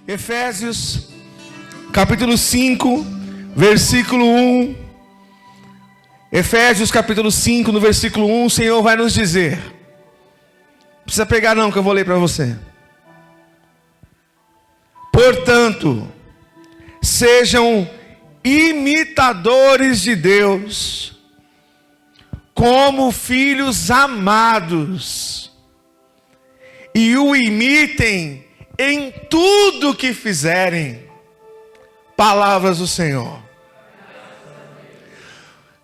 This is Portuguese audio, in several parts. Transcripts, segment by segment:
Efésios, capítulo 5, versículo 1. Efésios, capítulo 5, no versículo 1, o Senhor vai nos dizer. Não precisa pegar não, que eu vou ler para você. Portanto, sejam imitadores de Deus, como filhos amados, e o imitem em tudo que fizerem. Palavras do Senhor.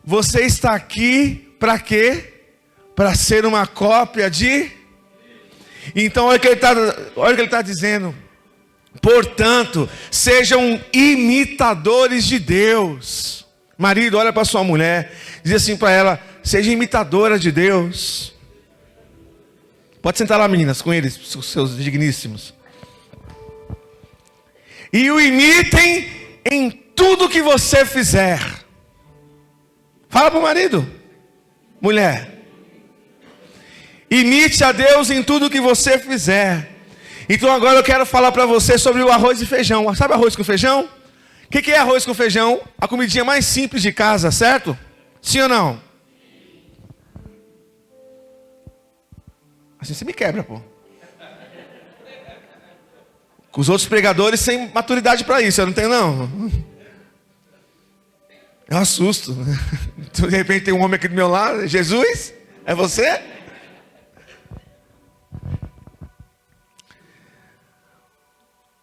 Você está aqui para quê? Para ser uma cópia de... Então olha o que ele está dizendo. Portanto, sejam imitadores de Deus. Marido, olha para sua mulher, diz assim para ela: seja imitadora de Deus. Pode sentar lá, meninas, com eles, seus digníssimos. E o imitem em tudo que você fizer. Fala para o marido. Mulher, imite a Deus em tudo que você fizer. Então agora eu quero falar para você sobre o arroz e feijão. Sabe arroz com feijão? O que é arroz com feijão? A comidinha mais simples de casa, certo? Sim ou não? Assim você me quebra, pô. Com os outros pregadores sem maturidade para isso, eu não tenho não. Eu assusto. De repente tem um homem aqui do meu lado. Jesus? É você?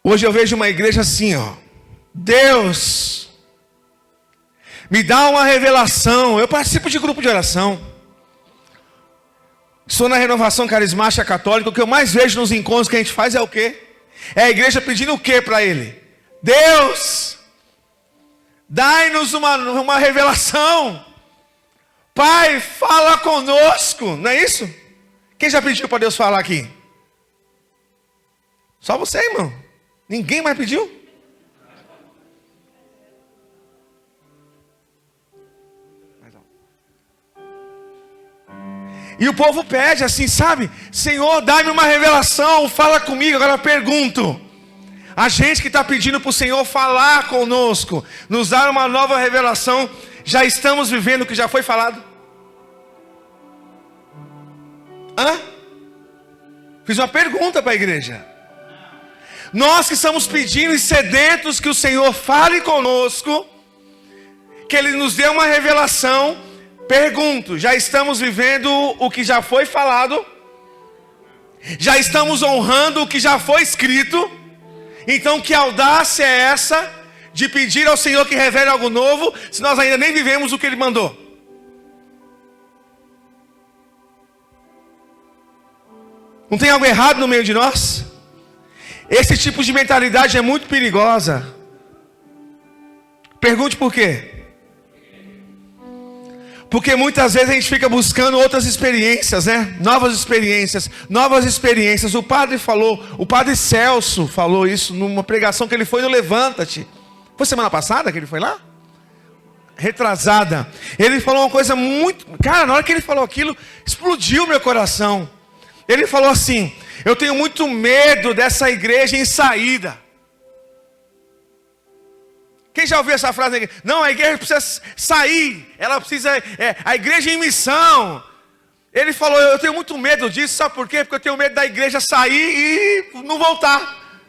Hoje eu vejo uma igreja assim, ó. Deus, me dá uma revelação. Eu participo de grupo de oração. Sou na Renovação Carismática Católica. O que eu mais vejo nos encontros que a gente faz é o quê? É a igreja pedindo o quê para ele? Deus, dai-nos uma revelação. Pai, fala conosco. Não é isso? Quem já pediu para Deus falar aqui? Só você, irmão. Ninguém mais pediu? E o povo pede assim, sabe? Senhor, dá-me uma revelação, fala comigo. Agora eu pergunto. A gente que está pedindo para o Senhor falar conosco, nos dar uma nova revelação, já estamos vivendo o que já foi falado? Hã? Fiz uma pergunta para a igreja. Nós que estamos pedindo e sedentos que o Senhor fale conosco, que Ele nos dê uma revelação. Pergunto, já estamos vivendo o que já foi falado? Já estamos honrando o que já foi escrito? Então que audácia é essa de pedir ao Senhor que revele algo novo, se nós ainda nem vivemos o que Ele mandou? Não tem algo errado no meio de nós? Esse tipo de mentalidade é muito perigosa. Pergunte por quê? Porque muitas vezes a gente fica buscando outras experiências, né? Novas experiências. O padre Celso falou isso numa pregação que ele foi no Levanta-te. Foi semana passada que ele foi lá? Retrasada. Ele falou uma coisa muito... Cara, na hora que ele falou aquilo, explodiu meu coração. Ele falou assim: eu tenho muito medo dessa igreja em saída. Quem já ouviu essa frase? Não, a igreja precisa sair. Ela precisa... a igreja em missão. Ele falou: eu tenho muito medo disso. Sabe por quê? Porque eu tenho medo da igreja sair e não voltar.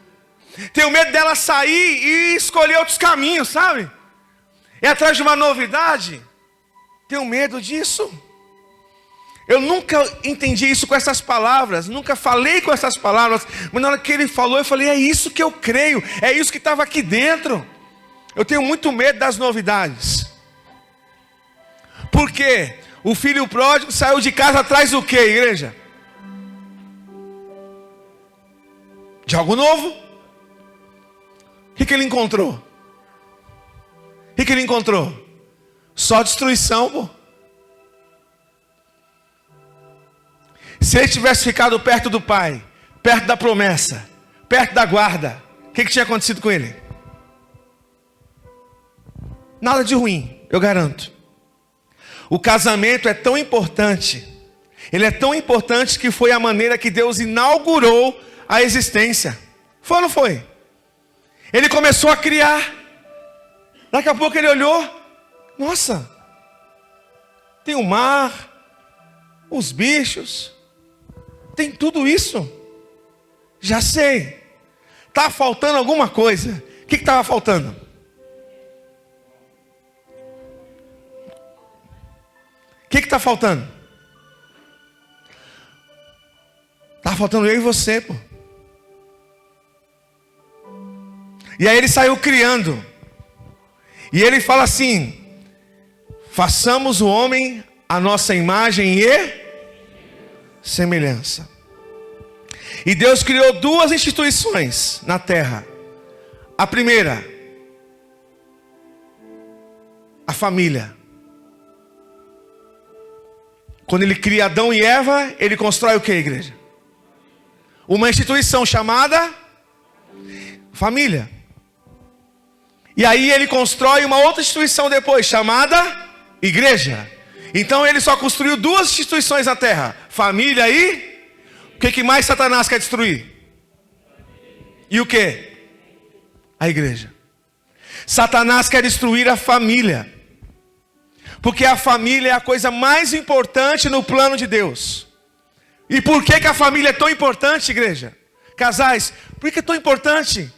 Tenho medo dela sair e escolher outros caminhos, sabe? É atrás de uma novidade. Tenho medo disso. Eu nunca entendi isso com essas palavras, nunca falei com essas palavras, mas na hora que ele falou, eu falei: é isso que eu creio, é isso que estava aqui dentro. Eu tenho muito medo das novidades. Por quê? O filho pródigo saiu de casa atrás do quê, igreja? De algo novo. O que ele encontrou? O que ele encontrou? Só destruição, pô. Se ele tivesse ficado perto do pai, perto da promessa, perto da guarda, o que tinha acontecido com ele? Nada de ruim, eu garanto. O casamento é tão importante. Ele é tão importante que foi a maneira que Deus inaugurou a existência. Foi ou não foi? Ele começou a criar. Daqui a pouco ele olhou. Nossa, tem o mar, os bichos, tem tudo isso. Já sei. Está faltando alguma coisa. O que estava faltando? O que está faltando? Está faltando eu e você, pô. E aí ele saiu criando. E ele fala assim: façamos o homem a nossa imagem e semelhança. E Deus criou duas instituições na terra. A primeira, a família. Quando ele cria Adão e Eva, ele constrói o que, igreja? Uma instituição chamada família. E aí ele constrói uma outra instituição depois, chamada igreja. Então ele só construiu duas instituições na terra: família e... O que mais Satanás quer destruir? E o que? A igreja. Satanás quer destruir a família. Porque a família é a coisa mais importante no plano de Deus. E por que a família é tão importante, igreja? Casais, por que é tão importante?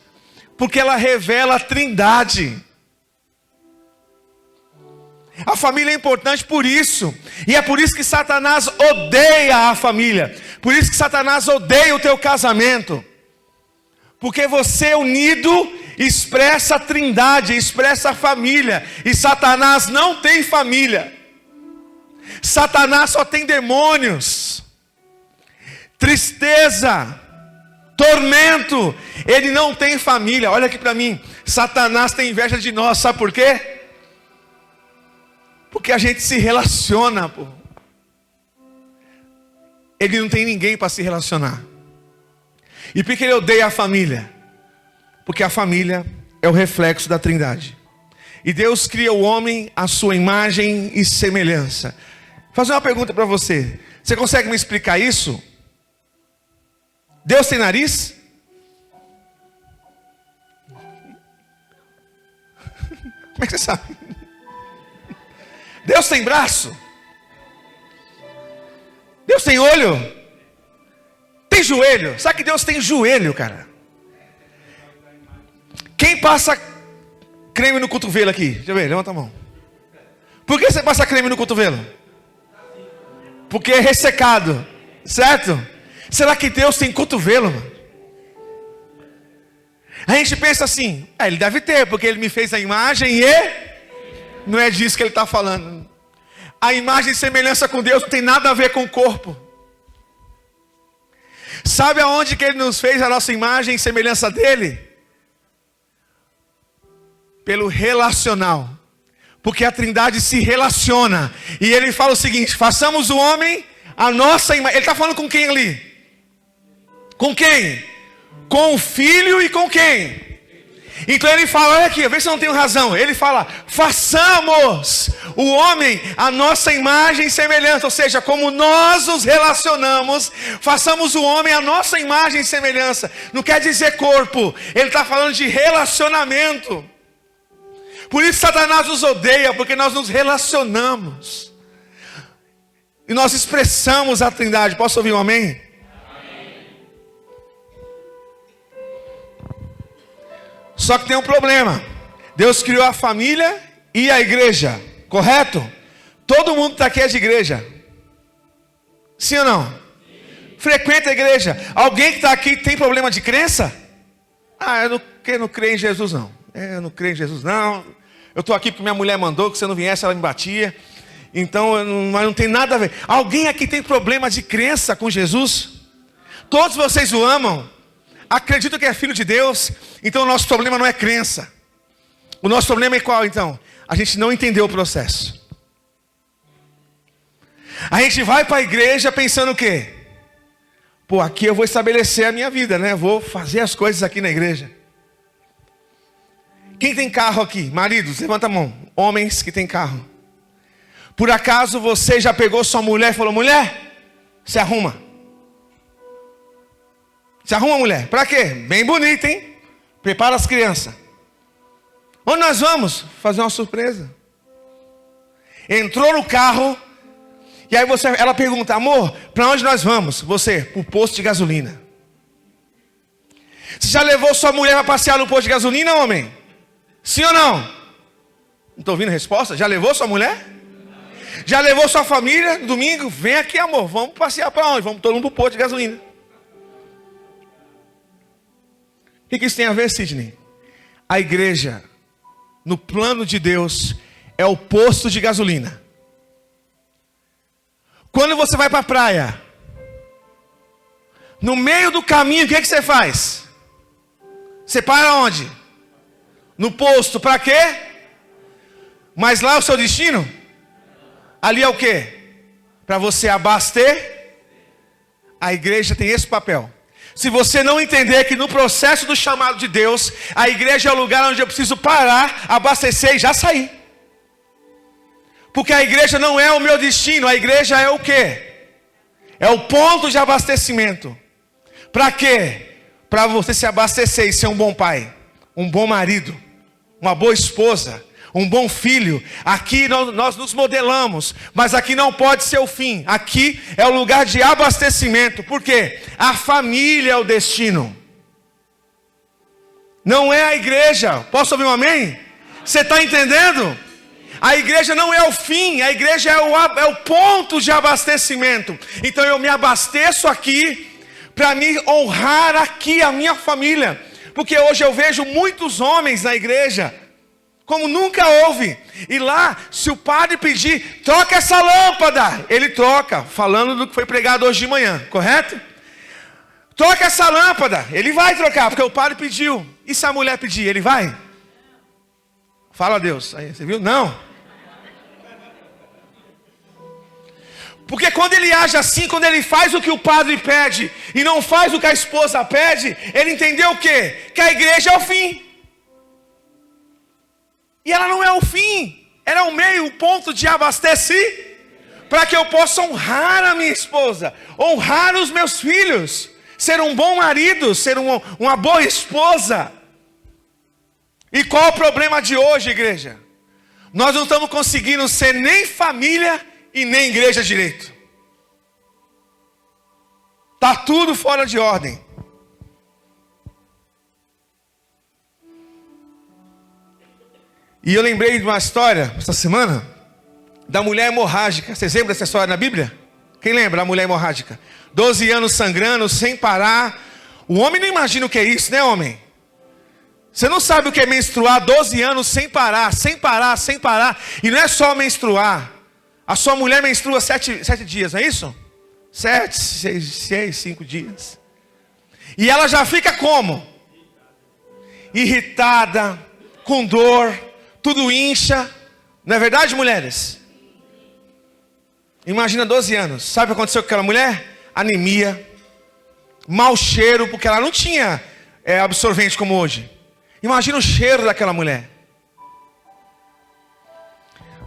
Porque ela revela a Trindade. A família é importante por isso. E é por isso que Satanás odeia a família. Por isso que Satanás odeia o teu casamento. Porque você unido expressa a Trindade, expressa a família. E Satanás não tem família. Satanás só tem demônios, tristeza, tormento. Ele não tem família. Olha aqui para mim. Satanás tem inveja de nós. Sabe por quê? Porque a gente se relaciona, pô. Ele não tem ninguém para se relacionar. E por que ele odeia a família? Porque a família é o reflexo da Trindade. E Deus cria o homem à sua imagem e semelhança. Vou fazer uma pergunta para você. Você consegue me explicar isso? Deus tem nariz? Como é que você sabe? Deus tem braço? Deus tem olho? Tem joelho? Sabe que Deus tem joelho, cara? Quem passa creme no cotovelo aqui? Deixa eu ver, levanta a mão. Por que você passa creme no cotovelo? Porque é ressecado, certo? Será que Deus tem cotovelo, mano? A gente pensa assim: ele deve ter, porque ele me fez a imagem e... Não é disso que ele está falando. A imagem e semelhança com Deus não tem nada a ver com o corpo. Sabe aonde que ele nos fez a nossa imagem e semelhança dele? Pelo relacional. Porque a Trindade se relaciona. E ele fala o seguinte: façamos o homem a nossa imagem. Ele está falando com quem ali? Com quem? Com o Filho e com quem? Então ele fala, olha aqui, vê se eu não tenho razão. Ele fala, façamos o homem a nossa imagem e semelhança. Ou seja, como nós nos relacionamos, façamos o homem a nossa imagem e semelhança. Não quer dizer corpo, ele está falando de relacionamento. Por isso Satanás nos odeia, porque nós nos relacionamos. E nós expressamos a Trindade. Posso ouvir um amém? Só que tem um problema. Deus criou a família e a igreja, correto? Todo mundo está aqui é de igreja. Sim ou não? Sim. Frequenta a igreja. Alguém que está aqui tem problema de crença? Eu não creio em Jesus não. Eu não creio em Jesus não. Eu estou aqui porque minha mulher mandou, que se eu não viesse ela me batia. Então não tem nada a ver. Alguém aqui tem problema de crença com Jesus? Todos vocês o amam? Acredito que é filho de Deus. Então o nosso problema não é crença. O nosso problema é qual então? A gente não entendeu o processo. A gente vai para a igreja pensando o quê? Pô, aqui eu vou estabelecer a minha vida, né? Vou fazer as coisas aqui na igreja. Quem tem carro aqui? Maridos, levanta a mão. Homens que tem carro. Por acaso você já pegou sua mulher e falou: mulher, se arruma. Se arruma, mulher. Pra quê? Bem bonita, hein? Prepara as crianças. Onde nós vamos? Fazer uma surpresa. Entrou no carro. E aí ela pergunta: amor, para onde nós vamos? Você, para o posto de gasolina. Você já levou sua mulher para passear no posto de gasolina, homem? Sim ou não? Não estou ouvindo a resposta? Já levou sua mulher? Já levou sua família no domingo? Vem aqui, amor, vamos passear para onde? Vamos todo mundo para o posto de gasolina. O que isso tem a ver, Sidney? A igreja, no plano de Deus, é o posto de gasolina. Quando você vai para a praia, no meio do caminho, o que você faz? Você para onde? No posto, para quê? Mas lá é o seu destino? Ali é o quê? Para você abastecer. A igreja tem esse papel. Se você não entender que no processo do chamado de Deus, a igreja é o lugar onde eu preciso parar, abastecer e já sair. Porque a igreja não é o meu destino, a igreja é o quê? É o ponto de abastecimento. Para quê? Para você se abastecer e ser um bom pai, um bom marido, uma boa esposa, um bom filho. Aqui nós nos modelamos, mas aqui não pode ser o fim. Aqui é o lugar de abastecimento. Por quê? A família é o destino. Não é a igreja. Posso ouvir um amém? Você está entendendo? A igreja não é o fim, a igreja é o ponto de abastecimento. Então eu me abasteço aqui para me honrar aqui a minha família. Porque hoje eu vejo muitos homens na igreja como nunca houve. E lá, se o padre pedir, troca essa lâmpada, ele troca, falando do que foi pregado hoje de manhã, correto? Troca essa lâmpada, ele vai trocar, porque o padre pediu. E se a mulher pedir, ele vai? Fala a Deus. Aí, você viu? Não. Porque quando ele age assim, quando ele faz o que o padre pede e não faz o que a esposa pede, ele entendeu o quê? Que a igreja é o fim. E ela não é o fim, ela é o meio, o ponto de abastecer, para que eu possa honrar a minha esposa, honrar os meus filhos, ser um bom marido, ser uma boa esposa. E qual o problema de hoje, igreja? Nós não estamos conseguindo ser nem família e nem igreja direito. Está tudo fora de ordem. E eu lembrei de uma história, essa semana, da mulher hemorrágica. Vocês lembram dessa história na Bíblia? Quem lembra da mulher hemorrágica? 12 anos sangrando, sem parar. O homem não imagina o que é isso, né, homem? Você não sabe o que é menstruar 12 anos sem parar, sem parar, sem parar. E não é só menstruar. A sua mulher menstrua 7 dias, não é isso? 7, 6, 5 dias. E ela já fica como? Irritada, com dor, tudo incha. Não é verdade, mulheres? Imagina 12 anos. Sabe o que aconteceu com aquela mulher? Anemia, mau cheiro, porque ela não tinha absorvente como hoje. Imagina o cheiro daquela mulher.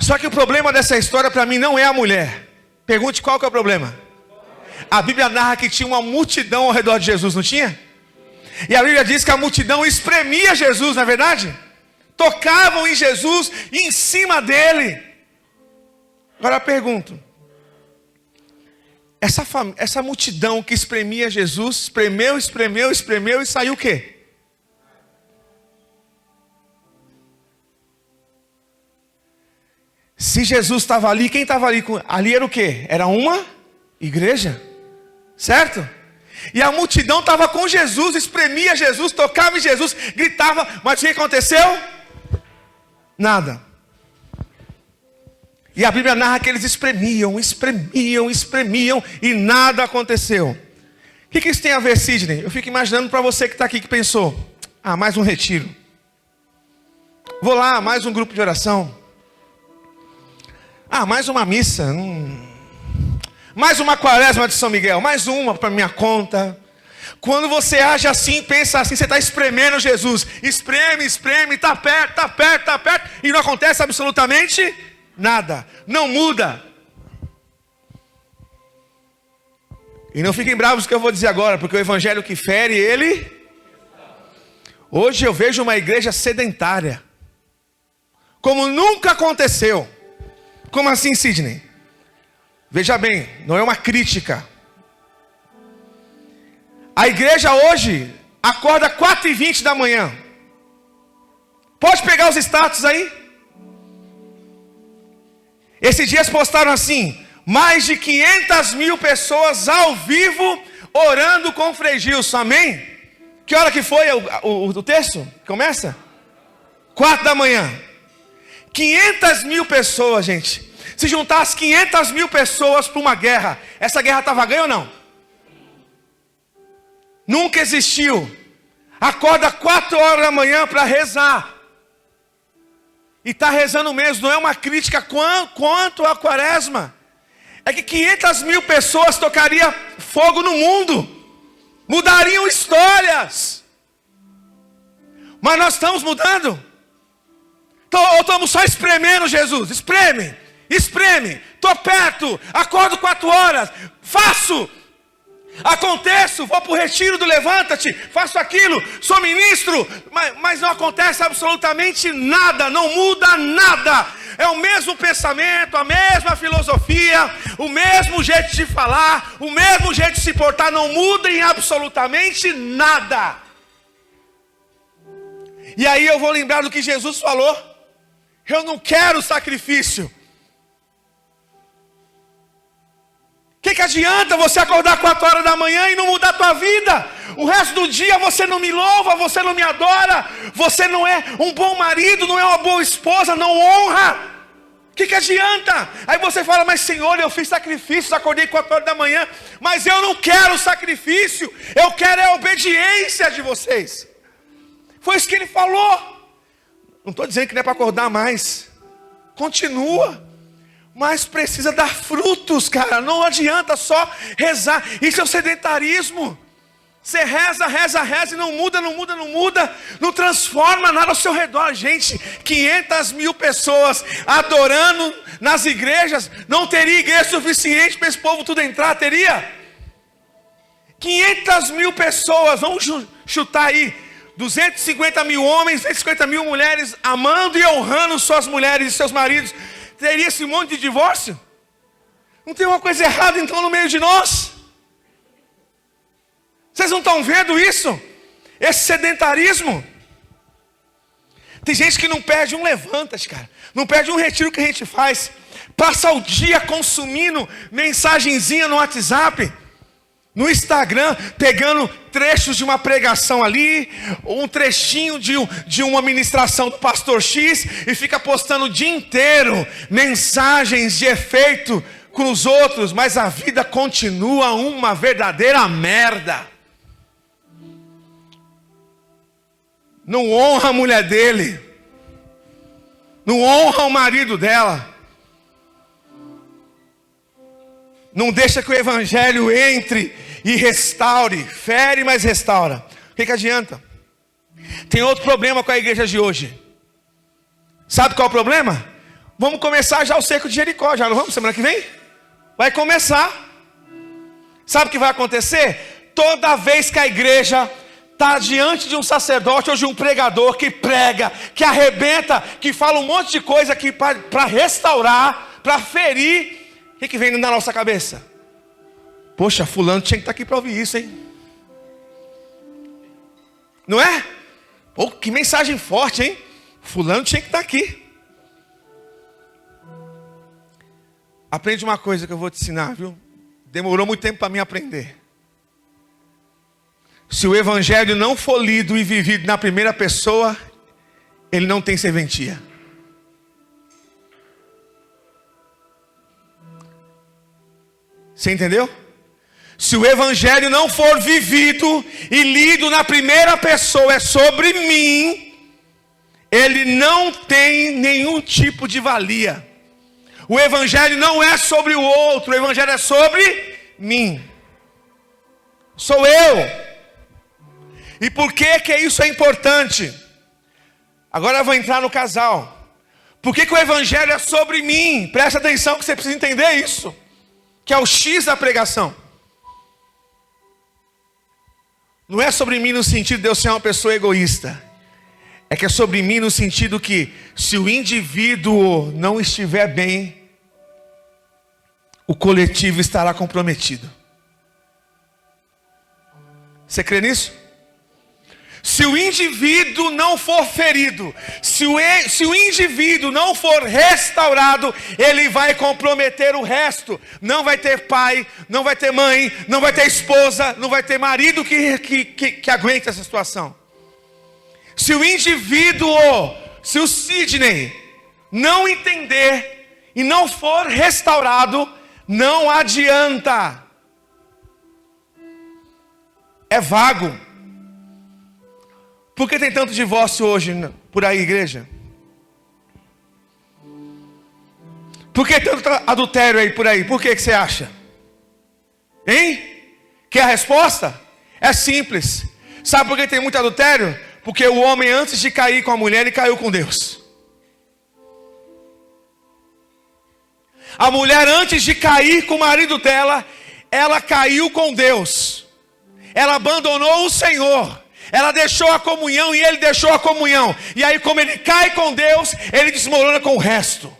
Só que o problema dessa história para mim não é a mulher. Pergunte qual que é o problema. A Bíblia narra que tinha uma multidão ao redor de Jesus, não tinha? E a Bíblia diz que a multidão espremia Jesus, não é verdade? Tocavam em Jesus e em cima dele. Agora eu pergunto. Essa multidão que espremia Jesus, espremeu e saiu o quê? Se Jesus estava ali, quem estava ali? Ali era o quê? Era uma igreja, certo? E a multidão estava com Jesus, espremia Jesus, tocava em Jesus, gritava, mas o que aconteceu? Nada. E a Bíblia narra que eles espremiam e nada aconteceu. O que isso tem a ver, Sidney? Eu fico imaginando para você que está aqui, que pensou, mais um retiro. Vou lá, mais um grupo de oração. Mais uma missa. Mais uma quaresma de São Miguel. Mais uma para minha conta. Quando você age assim, pensa assim, você está espremendo Jesus. Espreme, está perto. E não acontece absolutamente nada. Não muda. E não fiquem bravos com o que eu vou dizer agora, porque o evangelho que fere, ele... Hoje eu vejo uma igreja sedentária, como nunca aconteceu. Como assim, Sidney? Veja bem, não é uma crítica. A igreja hoje acorda 4h20 da manhã. Pode pegar os status aí? Esses dias postaram assim: mais de 500 mil pessoas ao vivo orando com o Frei Gilson, amém? Que hora que foi o texto? Começa? 4 da manhã. 500 mil pessoas, gente. Se juntasse 500 mil pessoas para uma guerra, essa guerra estava ganha ou não? Nunca existiu. Acorda 4 horas da manhã para rezar. E está rezando mesmo, não é uma crítica quanto à quaresma. É que 500 mil pessoas tocariam fogo no mundo. Mudariam histórias. Mas nós estamos mudando? Ou estamos só espremendo Jesus? Espreme, espreme. Estou perto, acordo 4 horas. Faço. Aconteço, vou para o retiro do Levanta-te, faço aquilo, sou ministro, mas não acontece absolutamente nada, não muda nada. É o mesmo pensamento, a mesma filosofia, o mesmo jeito de falar, o mesmo jeito de se portar, não muda em absolutamente nada. E aí eu vou lembrar do que Jesus falou: eu não quero sacrifício. O que adianta você acordar 4 horas da manhã e não mudar a tua vida? O resto do dia você não me louva, você não me adora, você não é um bom marido, não é uma boa esposa, não honra. O que adianta? Aí você fala: mas Senhor, eu fiz sacrifícios, acordei 4 horas da manhã, mas eu não quero sacrifício, eu quero a obediência de vocês. Foi isso que ele falou. Não estou dizendo que não é para acordar mais, continua. Mas precisa dar frutos, cara. Não adianta só rezar. Isso é o sedentarismo. Você reza, reza, reza e não muda, não muda, não muda. Não transforma nada ao seu redor. Gente, 500 mil pessoas adorando nas igrejas. Não teria igreja suficiente para esse povo tudo entrar, teria? 500 mil pessoas, vamos chutar aí. 250 mil homens, 250 mil mulheres amando e honrando suas mulheres e seus maridos. Teria esse monte de divórcio? Não tem uma coisa errada então no meio de nós? Vocês não estão vendo isso? Esse sedentarismo. Tem gente que não perde um levanta-te, cara. Não perde um retiro que a gente faz. Passa o dia consumindo mensagenzinha no WhatsApp, no Instagram, pegando trechos de uma pregação ali, um trechinho de uma ministração do pastor X, e fica postando o dia inteiro mensagens de efeito com os outros, mas a vida continua uma verdadeira merda. Não honra a mulher dele, não honra o marido dela, não deixa que o evangelho entre e restaure, fere, mas restaura. O que adianta? Tem outro problema com a igreja de hoje. Sabe qual é o problema? Vamos começar já o cerco de Jericó, já não vamos? Semana que vem? Vai começar. Sabe o que vai acontecer? Toda vez que a igreja está diante de um sacerdote ou de um pregador que prega, que arrebenta, que fala um monte de coisa aqui para restaurar, para ferir, o que vem na nossa cabeça? Poxa, fulano tinha que estar aqui para ouvir isso, hein? Não é? Pô, que mensagem forte, hein? Fulano tinha que estar aqui. Aprende uma coisa que eu vou te ensinar, viu? Demorou muito tempo para mim aprender. Se o evangelho não for lido e vivido na primeira pessoa, ele não tem serventia. Você entendeu? Se o evangelho não for vivido e lido na primeira pessoa, é sobre mim, ele não tem nenhum tipo de valia. O evangelho não é sobre o outro, o evangelho é sobre mim. Sou eu. E por que isso é importante? Agora eu vou entrar no casal. Por que o evangelho é sobre mim? Presta atenção que você precisa entender isso, que é o X da pregação. Não é sobre mim no sentido de eu ser uma pessoa egoísta. É que é sobre mim no sentido que, se o indivíduo não estiver bem, o coletivo estará comprometido. Você crê nisso? Se o indivíduo não for ferido, se o indivíduo não for restaurado, ele vai comprometer o resto. Não vai ter pai, não vai ter mãe, não vai ter esposa, não vai ter marido que aguente essa situação. Se o indivíduo, se o Sidney não entender e não for restaurado, não adianta. É vago. Por que tem tanto divórcio hoje por aí, igreja? Por que tanto adultério aí por aí? Por que você acha? Hein? Quer a resposta? É simples. Sabe por que tem muito adultério? Porque o homem, antes de cair com a mulher, ele caiu com Deus. A mulher, antes de cair com o marido dela, ela caiu com Deus. Ela abandonou o Senhor. Ela deixou a comunhão e ele deixou a comunhão. E aí, como ele cai com Deus, ele desmorona com o resto.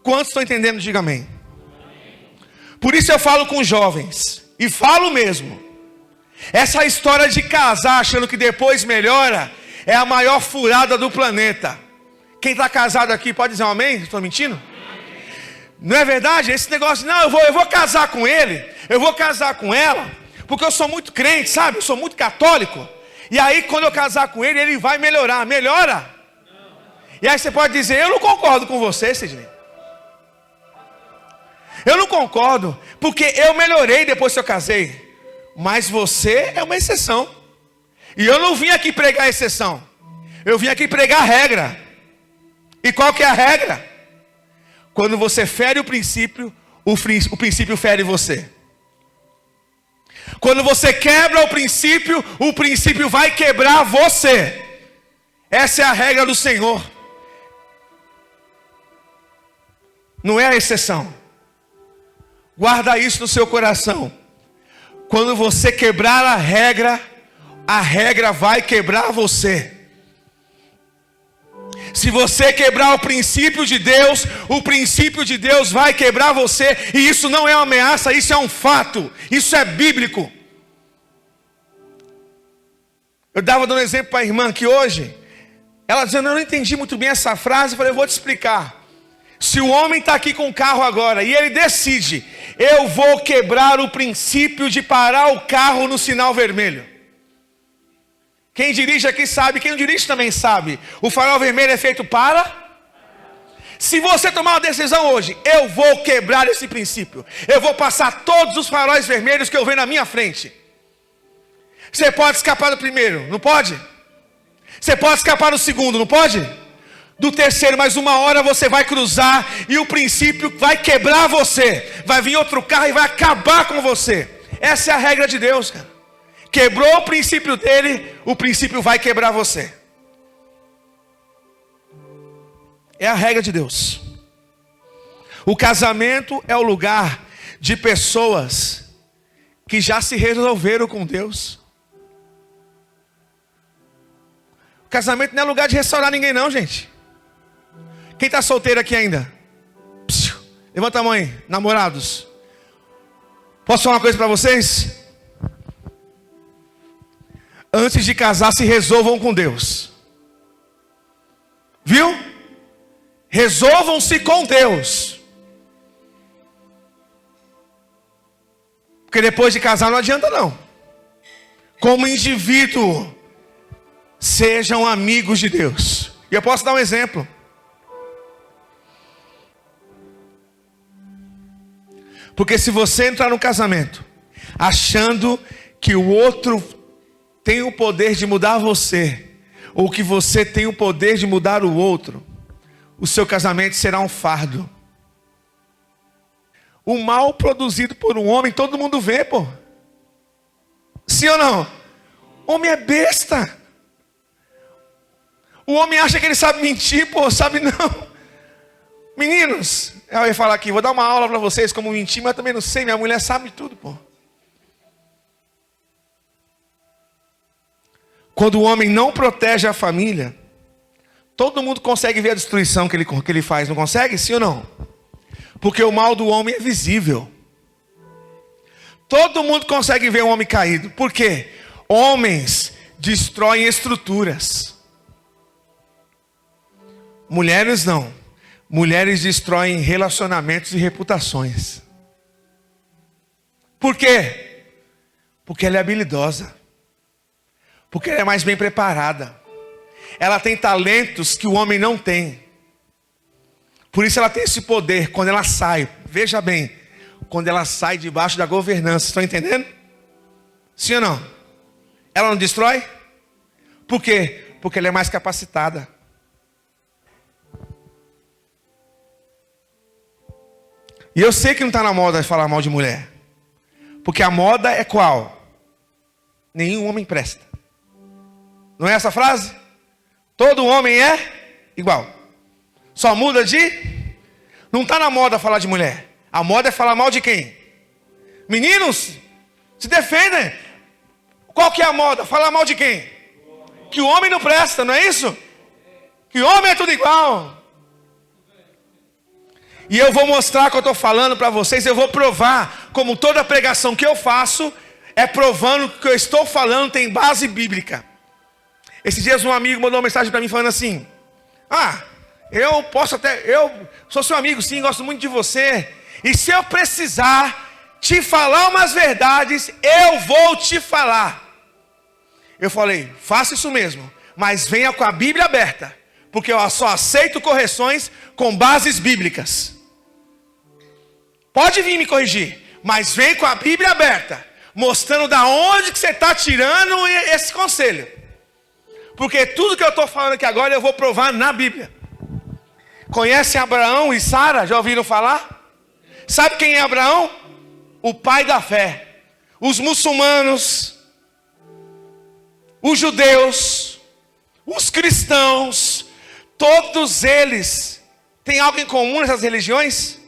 Quantos estão entendendo? Diga amém. Por isso eu falo com jovens, e falo mesmo. Essa história de casar achando que depois melhora é a maior furada do planeta. Quem está casado aqui pode dizer um amém? Estou mentindo? Não é verdade? Esse negócio, não, eu vou casar com ele, eu vou casar com ela, porque eu sou muito crente, sabe? Eu sou muito católico. E aí quando eu casar com ele, ele vai melhorar. Melhora? E aí você pode dizer, eu não concordo com você, Sidney. Eu não concordo, porque eu melhorei depois que eu casei. Mas você é uma exceção. E eu não vim aqui pregar exceção. Eu vim aqui pregar a regra. E qual que é a regra? Quando você fere o princípio princípio fere você. Quando você quebra o princípio vai quebrar você. Essa é a regra do Senhor. Não é a exceção. Guarda isso no seu coração. Quando você quebrar a regra vai quebrar você. Se você quebrar o princípio de Deus vai quebrar você. E isso não é uma ameaça, isso é um fato. Isso é bíblico. Eu dava dando exemplo para a irmã que hoje, ela dizendo, eu não entendi muito bem essa frase. Eu falei, eu vou te explicar. Se o homem está aqui com o carro agora e ele decide, eu vou quebrar o princípio de parar o carro no sinal vermelho. Quem dirige aqui sabe, quem não dirige também sabe. O farol vermelho é feito para... Se você tomar uma decisão hoje, eu vou quebrar esse princípio. Eu vou passar todos os faróis vermelhos que eu vejo na minha frente. Você pode escapar do primeiro, não pode? Você pode escapar do segundo, não pode? Do terceiro, mas uma hora você vai cruzar e o princípio vai quebrar você. Vai vir outro carro e vai acabar com você. Essa é a regra de Deus, cara. Quebrou o princípio dele, o princípio vai quebrar você. É a regra de Deus. O casamento é o lugar de pessoas que já se resolveram com Deus. O casamento não é lugar de restaurar ninguém não, gente. Quem está solteiro aqui ainda? Psiu, levanta a mão aí, namorados. Posso falar uma coisa para vocês? Antes de casar, se resolvam com Deus. Viu? Resolvam-se com Deus. Porque depois de casar não adianta não. Como indivíduo, sejam amigos de Deus. E eu posso dar um exemplo. Porque se você entrar no casamento achando que o outro tem o poder de mudar você, ou que você tem o poder de mudar o outro, o seu casamento será um fardo. O mal produzido por um homem, todo mundo vê, pô. Sim ou não? Homem é besta. O homem acha que ele sabe mentir, pô, sabe não. Meninos, eu ia falar aqui, vou dar uma aula para vocês como mentir, mas eu também não sei, minha mulher sabe tudo, pô. Quando o homem não protege a família, todo mundo consegue ver a destruição que ele faz, não consegue? Sim ou não? Porque o mal do homem é visível. Todo mundo consegue ver um homem caído. Por quê? Homens destroem estruturas. Mulheres não. Mulheres destroem relacionamentos e reputações. Por quê? Porque ela é habilidosa. Porque ela é mais bem preparada. Ela tem talentos que o homem não tem. Por isso ela tem esse poder quando ela sai. Veja bem, quando ela sai debaixo da governança. Estão entendendo? Sim ou não? Ela não destrói? Por quê? Porque ela é mais capacitada. E eu sei que não está na moda falar mal de mulher. Porque a moda é qual? Nenhum homem presta. Não é essa frase? Todo homem é igual. Só muda de... Não está na moda falar de mulher. A moda é falar mal de quem? Meninos, se defendem. Qual que é a moda? Falar mal de quem? Que o homem não presta, não é isso? Que o homem é tudo igual. E eu vou mostrar o que eu estou falando para vocês. Eu vou provar, como toda pregação que eu faço, é provando que o que eu estou falando tem base bíblica. Esses dias um amigo mandou uma mensagem para mim falando assim: eu sou seu amigo sim, gosto muito de você. E se eu precisar te falar umas verdades, eu vou te falar. Eu falei, faça isso mesmo, mas venha com a Bíblia aberta. Porque eu só aceito correções com bases bíblicas. Pode vir me corrigir, mas vem com a Bíblia aberta, mostrando da onde que você está tirando esse conselho. Porque tudo que eu estou falando aqui agora eu vou provar na Bíblia. Conhecem Abraão e Sara? Já ouviram falar? Sabe quem é Abraão? O pai da fé. Os muçulmanos, os judeus, os cristãos, todos eles têm algo em comum nessas religiões?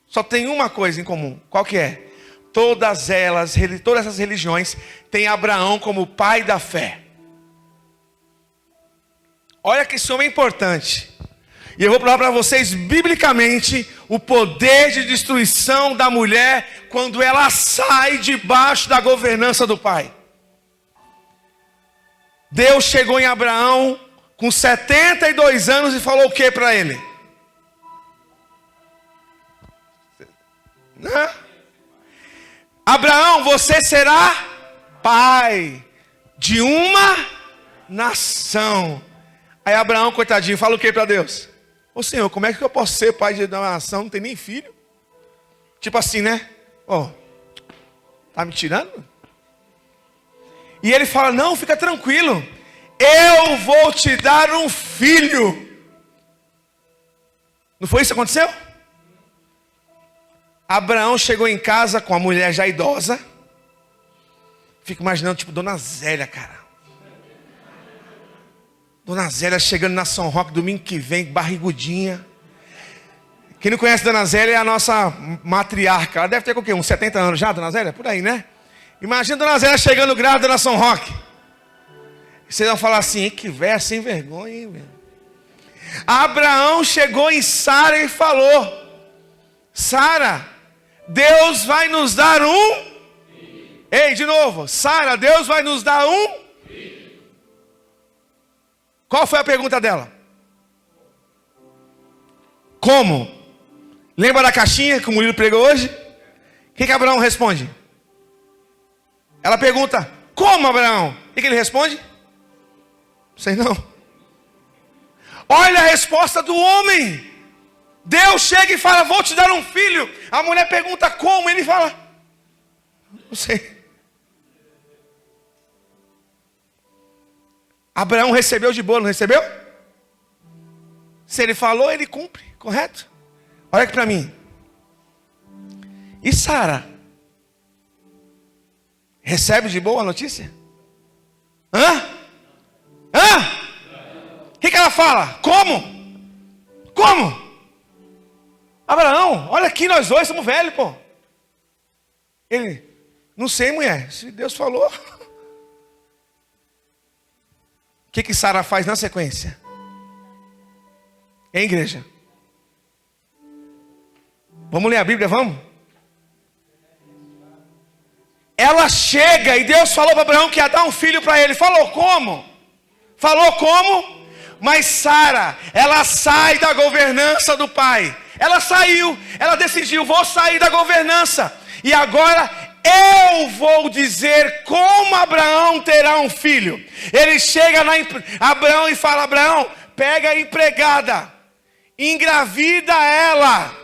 Só tem uma coisa em comum. Qual que é? Todas essas religiões têm Abraão como o pai da fé. Olha que esse homem é importante. E eu vou provar para vocês biblicamente o poder de destruição da mulher quando ela sai debaixo da governança do pai. Deus chegou em Abraão com 72 anos e falou o que para ele? Abraão, você será pai de uma nação. Aí Abraão, coitadinho, fala o que para Deus? Ô Senhor, como é que eu posso ser pai de uma nação? Não tem nem filho. Tipo assim, né? Tá me tirando? E ele fala, não, fica tranquilo. Eu vou te dar um filho. Não foi isso que aconteceu? Abraão chegou em casa com a mulher já idosa. Fico imaginando, tipo, Dona Zélia, cara. Dona Zélia chegando na São Roque domingo que vem, barrigudinha. Quem não conhece Dona Zélia é a nossa matriarca. Ela deve ter com o quê? Uns 70 anos já, Dona Zélia? Por aí, né? Imagina Dona Zélia chegando grávida na São Roque. Vocês vão falar assim, que véia sem vergonha, hein, velho? Abraão chegou em Sara e falou: Sara, Deus vai nos dar um... Ei, de novo. Sara, Deus vai nos dar um... Qual foi a pergunta dela? Como? Lembra da caixinha que o Murilo pregou hoje? O que Abraão responde? Ela pergunta, como, Abraão? O que ele responde? Não sei não. Olha a resposta do homem. Deus chega e fala, vou te dar um filho. A mulher pergunta como, ele fala, não sei. Abraão recebeu de boa, não recebeu? Se ele falou, ele cumpre, correto? Olha aqui para mim. E Sara? Recebe de boa a notícia? O que ela fala? Como? Abraão, olha aqui, nós dois somos velhos, pô. Ele, não sei, mulher, se Deus falou. que Sara faz na sequência? Hein, igreja? Vamos ler a Bíblia, vamos? Ela chega e Deus falou para Abraão que ia dar um filho para ele. Falou como? Falou como? Mas Sara, ela sai da governança do pai. Ela saiu, ela decidiu, vou sair da governança. E agora eu vou dizer como Abraão terá um filho. Ele chega na Abraão e fala: Abraão, pega a empregada, engravida ela.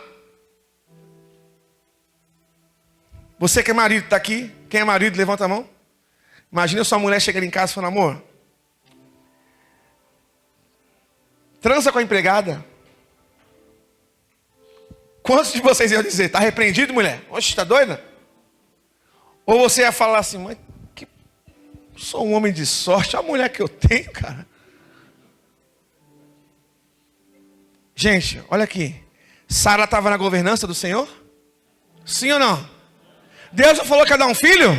Você que é marido, está aqui? Quem é marido, levanta a mão. Imagina sua mulher chegando em casa e falando: amor, transa com a empregada. Quantos de vocês iam dizer: está repreendido, mulher? Oxe, está doida? Ou você ia falar assim: mas sou um homem de sorte, olha a mulher que eu tenho, cara. Gente, olha aqui. Sara estava na governança do Senhor? Sim ou não? Deus não falou que ia dar um filho?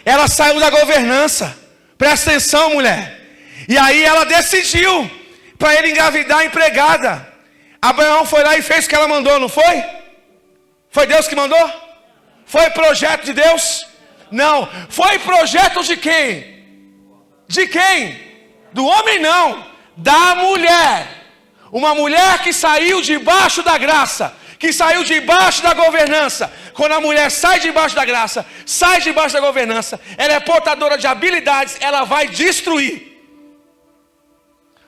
Ela saiu da governança. Presta atenção, mulher. E aí ela decidiu para ele engravidar a empregada. Abraão foi lá e fez o que ela mandou, não foi? Foi Deus que mandou? Foi projeto de Deus? Não. Foi projeto de quem? De quem? Do homem não. Da mulher. Uma mulher que saiu debaixo da graça, que saiu debaixo da governança. Quando a mulher sai debaixo da graça, sai debaixo da governança, ela é portadora de habilidades, ela vai destruir.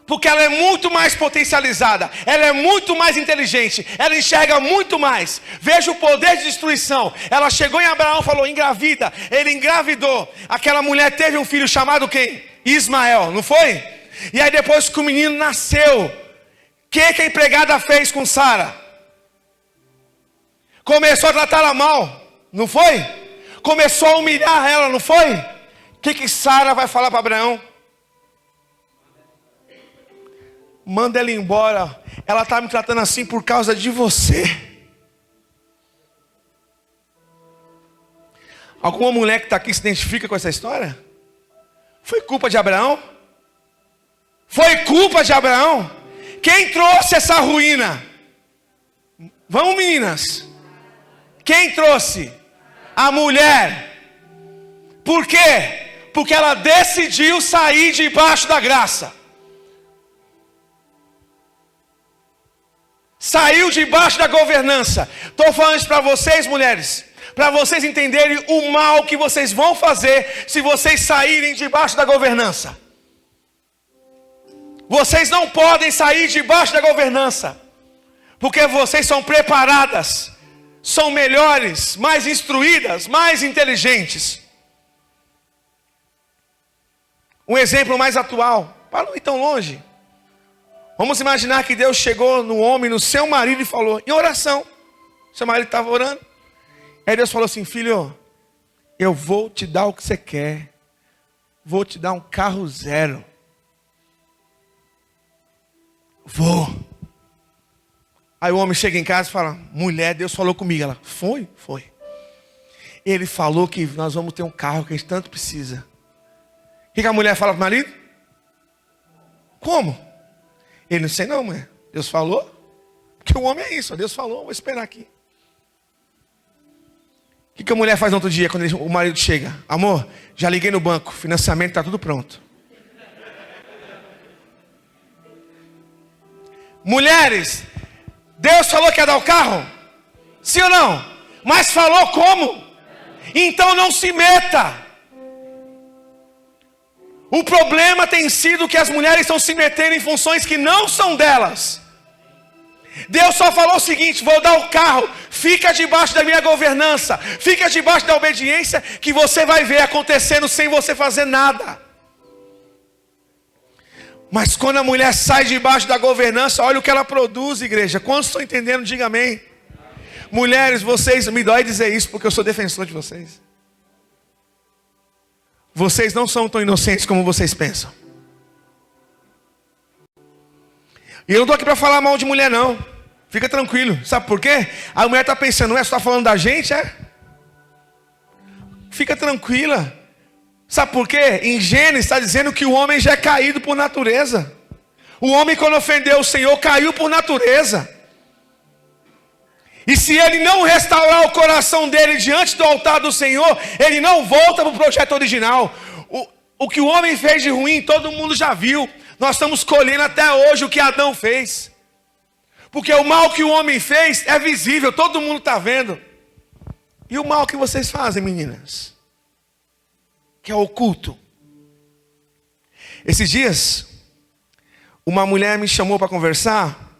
Porque ela é muito mais potencializada, ela é muito mais inteligente, ela enxerga muito mais. Veja o poder de destruição. Ela chegou em Abraão e falou: engravida. Ele engravidou. Aquela mulher teve um filho chamado quem? Ismael, não foi? E aí depois que o menino nasceu, o que a empregada fez com Sara? Começou a tratá-la mal, não foi? Começou a humilhar ela, não foi? O que Sara vai falar para Abraão? Manda ela embora. Ela está me tratando assim por causa de você. Alguma mulher que está aqui se identifica com essa história? Foi culpa de Abraão? Foi culpa de Abraão? Quem trouxe essa ruína? Vamos, meninas. Quem trouxe? A mulher. Por quê? Porque ela decidiu sair debaixo da graça. Saiu debaixo da governança. Estou falando isso para vocês, mulheres, para vocês entenderem o mal que vocês vão fazer se vocês saírem debaixo da governança. Vocês não podem sair debaixo da governança, porque vocês são preparadas, são melhores, mais instruídas, mais inteligentes. Um exemplo mais atual, para não ir tão longe. Vamos imaginar que Deus chegou no homem, no seu marido e falou, em oração. Seu marido estava orando. Aí Deus falou assim: filho, eu vou te dar o que você quer. Vou te dar um carro zero. Vou. Aí o homem chega em casa e fala: mulher, Deus falou comigo. Ela: foi? Foi. Ele falou que nós vamos ter um carro que a gente tanto precisa. O que a mulher fala para o marido? Como? Ele: não sei não, mulher. Deus falou. Porque o homem é isso. Deus falou, vou esperar aqui. O que a mulher faz no outro dia, quando o marido chega? Amor, já liguei no banco, financiamento está tudo pronto. Mulheres, Deus falou que ia dar o carro? Sim ou não? Mas falou como? Então não se meta. O problema tem sido que as mulheres estão se metendo em funções que não são delas. Deus só falou o seguinte: vou dar o carro, fica debaixo da minha governança, fica debaixo da obediência, que você vai ver acontecendo sem você fazer nada. Mas quando a mulher sai debaixo da governança, olha o que ela produz, igreja. Quantos estão entendendo? Diga amém. Mulheres, vocês, me dói dizer isso porque eu sou defensor de vocês. Vocês não são tão inocentes como vocês pensam. E eu não estou aqui para falar mal de mulher não. Fica tranquilo. Sabe por quê? A mulher está pensando: não é só falando da gente, é? Fica tranquila. Sabe por quê? Em Gênesis está dizendo que o homem já é caído por natureza. O homem, quando ofendeu o Senhor, caiu por natureza. E se ele não restaurar o coração dele diante do altar do Senhor, ele não volta para o projeto original. O que o homem fez de ruim, todo mundo já viu. Nós estamos colhendo até hoje o que Adão fez. Porque o mal que o homem fez é visível, todo mundo está vendo. E o mal que vocês fazem, meninas? Que é oculto. Esses dias, uma mulher me chamou para conversar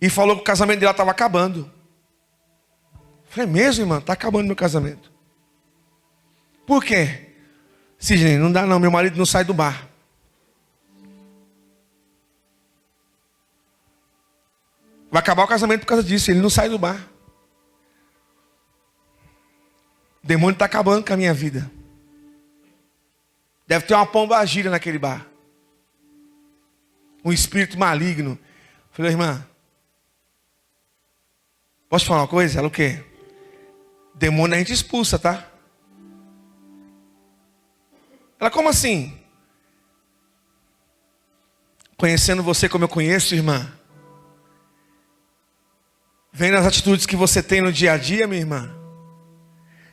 e falou que o casamento dela estava acabando. Eu falei, mesmo, irmã? Está acabando meu casamento. Por quê? Sidney, não dá não, meu marido não sai do bar. Vai acabar o casamento por causa disso, ele não sai do bar. O demônio está acabando com a minha vida. Deve ter uma pombagira naquele bar. Um espírito maligno. Eu falei, irmã, posso te falar uma coisa? Ela o quê? Demônio a gente expulsa, tá? Ela, como assim? Conhecendo você como eu conheço, irmã. Vendo as atitudes que você tem no dia a dia, minha irmã.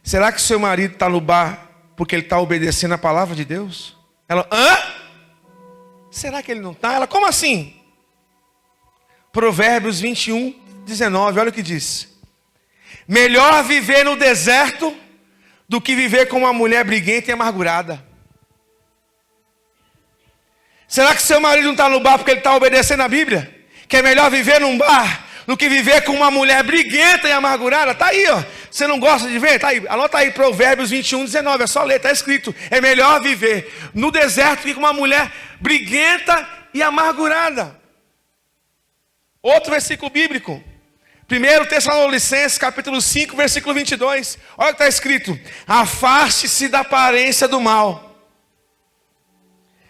Será que seu marido está no bar porque ele está obedecendo a palavra de Deus? Ela, hã? Será que ele não está? Ela, como assim? Provérbios 21, 19, olha o que diz. Melhor viver no deserto do que viver com uma mulher briguenta e amargurada. Será que seu marido não está no bar porque ele está obedecendo a Bíblia? Que é melhor viver num bar do que viver com uma mulher briguenta e amargurada? Está aí, ó. Você não gosta de ver? Está aí. Anota aí, Provérbios 21, 19. É só ler, está escrito. É melhor viver no deserto do que com uma mulher briguenta e amargurada. Outro versículo bíblico. 1 Tessalonicenses, capítulo 5, versículo 22. Olha o que está escrito. Afaste-se da aparência do mal.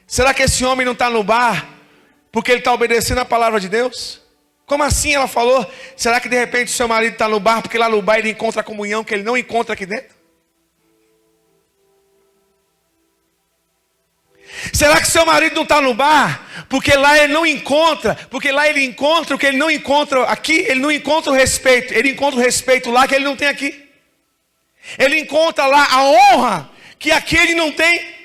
Será que esse homem não está no bar porque ele está obedecendo a palavra de Deus? Como assim ela falou? Será que de repente o seu marido está no bar porque lá no bar ele encontra a comunhão que ele não encontra aqui dentro? Será que seu marido não está no bar porque lá ele não encontra, porque lá ele encontra o que ele não encontra aqui? Ele não encontra o respeito, ele encontra o respeito lá que ele não tem aqui. Ele encontra lá a honra que aqui ele não tem.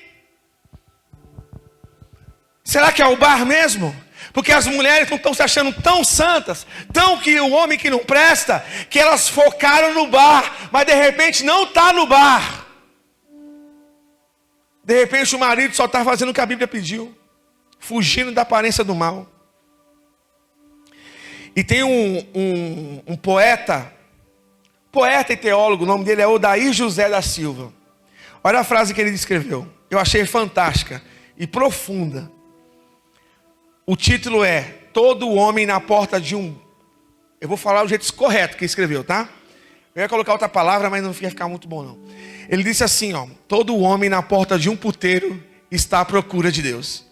Será que é o bar mesmo? Porque as mulheres não estão se achando tão santas, tão que o homem que não presta, que elas focaram no bar, mas de repente não está no bar. De repente o marido só está fazendo o que a Bíblia pediu, fugindo da aparência do mal. E tem um poeta e teólogo, o nome dele é Odair José da Silva. Olha a frase que ele escreveu, eu achei fantástica e profunda. O título é Todo Homem na Porta de um... Eu vou falar o jeito correto que escreveu, tá? Eu ia colocar outra palavra, mas não ia ficar muito bom não. Ele disse assim, ó. Todo homem na porta de um puteiro está à procura de Deus.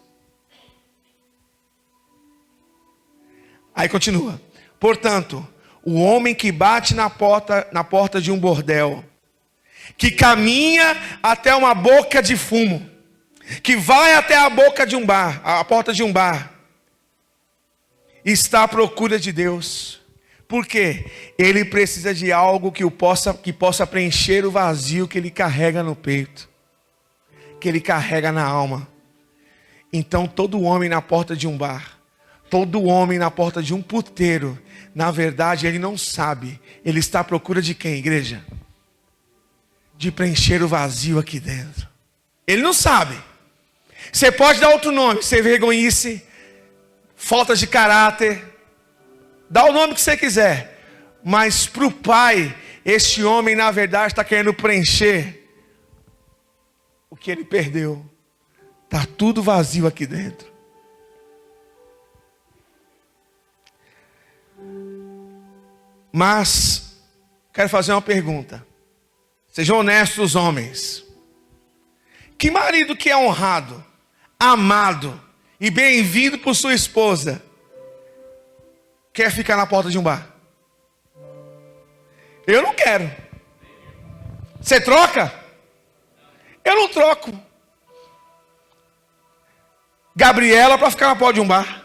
Aí continua. Portanto, o homem que bate na porta de um bordel, que caminha até uma boca de fumo, que vai até a boca de um bar, a porta de um bar, está à procura de Deus. Por quê? Ele precisa de algo que possa preencher o vazio que ele carrega no peito, que ele carrega na alma. Então todo homem na porta de um bar, todo homem na porta de um puteiro, na verdade ele não sabe, ele está à procura de quem, igreja? De preencher o vazio aqui dentro. Ele não sabe. Você pode dar outro nome, ser vergonhice, falta de caráter, dá o nome que você quiser, mas para o pai, este homem na verdade está querendo preencher o que ele perdeu. Está tudo vazio aqui dentro. Mas quero fazer uma pergunta. Sejam honestos, homens. Que marido que é honrado, amado e bem-vindo por sua esposa quer ficar na porta de um bar? Eu não quero. Você troca? Eu não troco Gabriela para ficar na porta de um bar.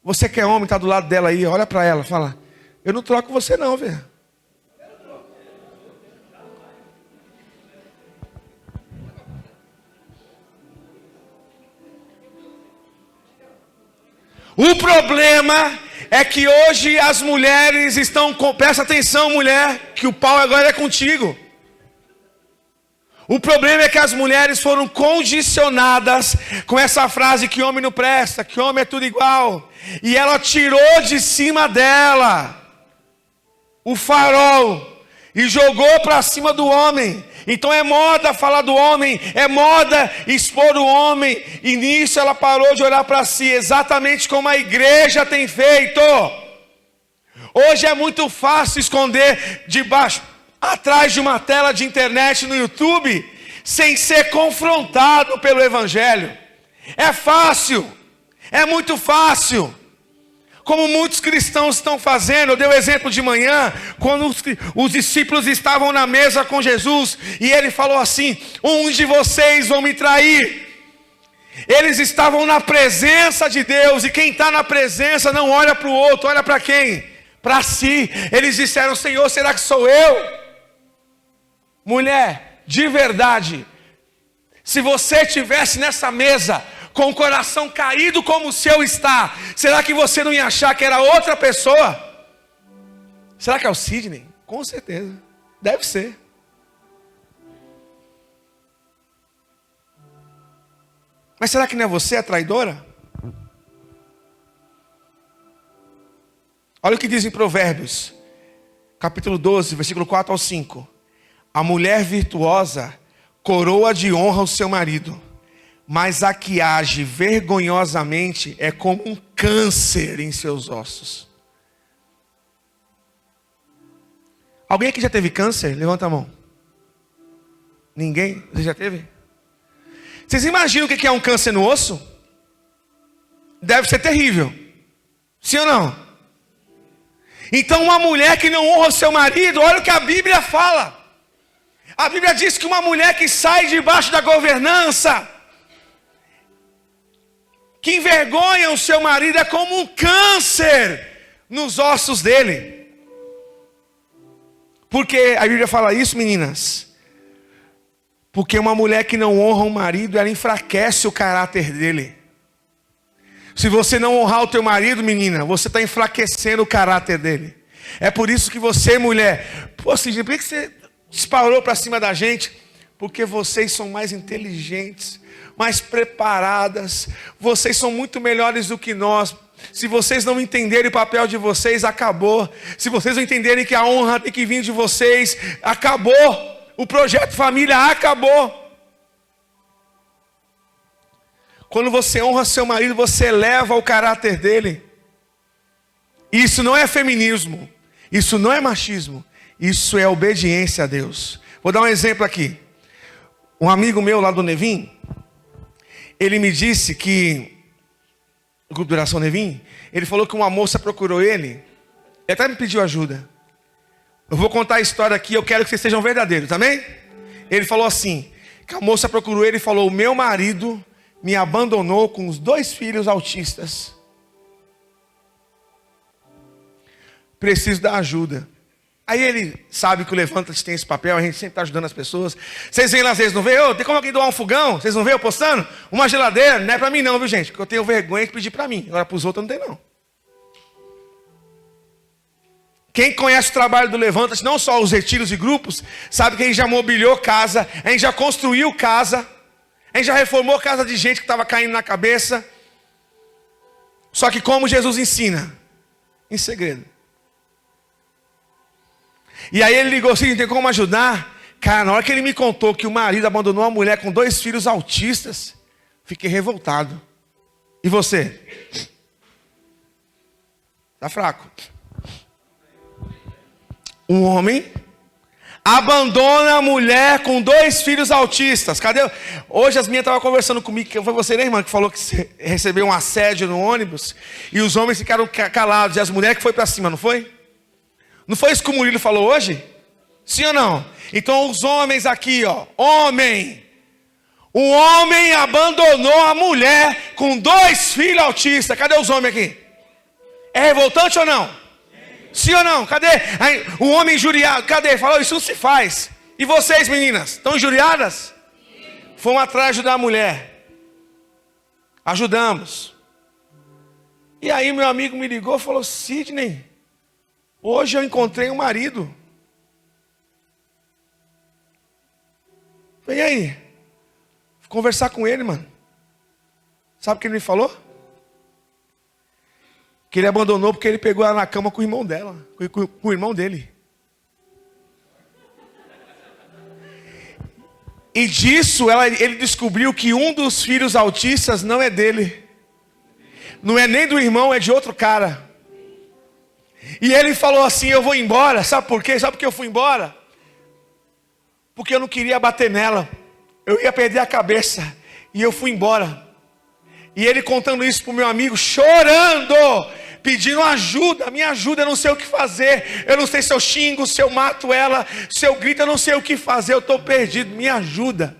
Você que é homem, está do lado dela aí, olha para ela, fala: eu não troco você não, velho. O problema é que hoje as mulheres estão com... Presta atenção, mulher, que o pau agora é contigo. O problema é que as mulheres foram condicionadas com essa frase que homem não presta, que homem é tudo igual. E ela tirou de cima dela o farol e jogou para cima do homem. Então é moda falar do homem, é moda expor o homem. E nisso ela parou de olhar para si, exatamente como a igreja tem feito. Hoje é muito fácil esconder atrás de uma tela de internet no YouTube, sem ser confrontado pelo Evangelho. É fácil, é muito fácil. Como muitos cristãos estão fazendo. Eu dei o exemplo de manhã, quando os discípulos estavam na mesa com Jesus, e ele falou assim: um de vocês vão me trair. Eles estavam na presença de Deus, e quem está na presença não olha para o outro, olha para quem? Para si. Eles disseram: Senhor, será que sou eu? Mulher, de verdade, se você estivesse nessa mesa com o coração caído como o seu está, será que você não ia achar que era outra pessoa? Será que é o Sidney? Com certeza, deve ser. Mas será que não é você a traidora? Olha o que diz em Provérbios, capítulo 12, versículo 4 ao 5. A mulher virtuosa coroa de honra o seu marido, mas a que age vergonhosamente é como um câncer em seus ossos. Alguém aqui já teve câncer? Levanta a mão. Ninguém? Você já teve? Vocês imaginam o que é um câncer no osso? Deve ser terrível. Sim ou não? Então uma mulher que não honra o seu marido, olha o que a Bíblia fala. A Bíblia diz que uma mulher que sai debaixo da governança, que envergonha o seu marido, é como um câncer nos ossos dele. Por que a Bíblia fala isso, meninas? Porque uma mulher que não honra o marido, ela enfraquece o caráter dele. Se você não honrar o teu marido, menina, você está enfraquecendo o caráter dele. É por isso que você, mulher, pô, Sidney, por que você disparou para cima da gente? Porque vocês são mais inteligentes, mais preparadas, vocês são muito melhores do que nós. Se vocês não entenderem o papel de vocês, acabou. Se vocês não entenderem que a honra tem que vir de vocês, acabou. O projeto família acabou. Quando você honra seu marido, você eleva o caráter dele. Isso não é feminismo, isso não é machismo, isso é obediência a Deus. Vou dar um exemplo aqui. Um amigo meu lá do Nevim, ele me disse que, no grupo de oração Nevim, ele falou que uma moça procurou ele, e até me pediu ajuda. Eu vou contar a história aqui, eu quero que vocês sejam verdadeiros, também? Ele falou assim, que a moça procurou ele e falou: o meu marido me abandonou com os 2 filhos autistas. Preciso da ajuda. Aí ele sabe que o Levanta-te tem esse papel, a gente sempre está ajudando as pessoas. Vocês veem lá, vocês não veem? Oh, tem como alguém doar um fogão? Vocês não veem eu postando? Uma geladeira? Não é para mim não, viu gente? Porque eu tenho vergonha de pedir para mim. Agora para os outros não tem não. Quem conhece o trabalho do Levanta-te, não só os retiros e grupos, sabe que a gente já mobiliou casa, a gente já construiu casa, a gente já reformou casa de gente que estava caindo na cabeça. Só que como Jesus ensina? Em segredo. E aí ele ligou assim: tem como ajudar? Cara, na hora que ele me contou que o marido abandonou uma mulher com 2 filhos autistas, fiquei revoltado. E você? Tá fraco. Um homem abandona a mulher com 2 filhos autistas. Cadê? Hoje as minhas estavam conversando comigo, que foi você, né, irmã, que falou que recebeu um assédio no ônibus, e os homens ficaram calados, e as mulheres que foi para cima, não foi? Não foi isso que o Murilo falou hoje? Sim ou não? Então os homens aqui, ó, homem. O homem abandonou a mulher com 2 filhos autistas. Cadê os homens aqui? É revoltante ou não? Sim ou não? Cadê? Aí, o homem injuriado, cadê? Falou, isso não se faz. E vocês, meninas, estão injuriadas? Fomos atrás ajudar a mulher. Ajudamos. E aí meu amigo me ligou e falou, Sidney, hoje eu encontrei um marido. E aí? Fui conversar com ele, mano. Sabe o que ele me falou? Que ele abandonou porque ele pegou ela na cama com o irmão dela, com o irmão dele. E disso ele descobriu que um dos filhos autistas não é dele. Não é nem do irmão, é de outro cara. E ele falou assim, eu vou embora. Sabe por quê? Sabe por que eu fui embora? Porque eu não queria bater nela. Eu ia perder a cabeça. E eu fui embora. E ele contando isso pro meu amigo, chorando, pedindo ajuda, me ajuda, eu não sei o que fazer. Eu não sei se eu xingo, se eu mato ela, se eu grito, eu não sei o que fazer, eu estou perdido, me ajuda.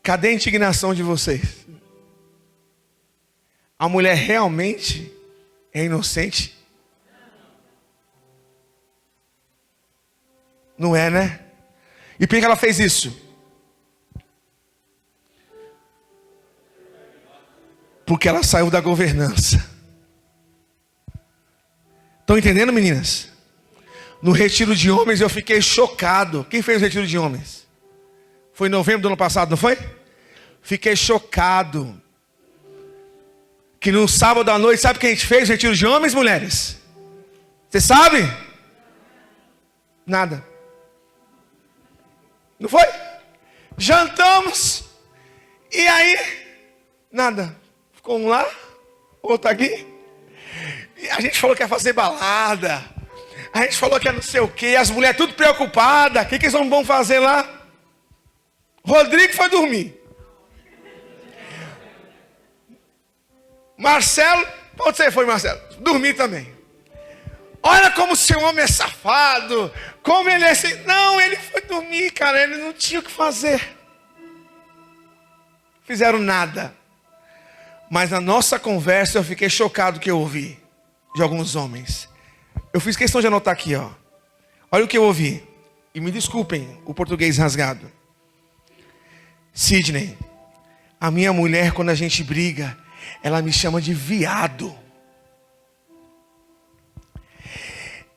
Cadê a indignação de vocês? A mulher realmente é inocente? Não é, né? E por que ela fez isso? Porque ela saiu da governança. Estão entendendo, meninas? No retiro de homens eu fiquei chocado. Quem fez o retiro de homens? Foi em novembro do ano passado, não foi? Fiquei chocado. Que no sábado à noite, sabe quem a gente fez o retiro de homens, mulheres? Você sabe? Nada. Não foi? Jantamos. E aí, nada. Ficou um lá, outro aqui. E a gente falou que ia fazer balada. A gente falou que ia não sei o quê. As mulheres tudo preocupadas. O que eles vão fazer lá? Rodrigo foi dormir. Marcelo, onde você foi, Marcelo? Dormir também. Olha como seu homem é safado. Como ele é assim. Não, ele foi dormir, cara. Ele não tinha o que fazer. Fizeram nada. Mas na nossa conversa eu fiquei chocado que eu ouvi de alguns homens. Eu fiz questão de anotar aqui, ó. Olha o que eu ouvi. E me desculpem o português rasgado. Sidney, a minha mulher, quando a gente briga, ela me chama de viado.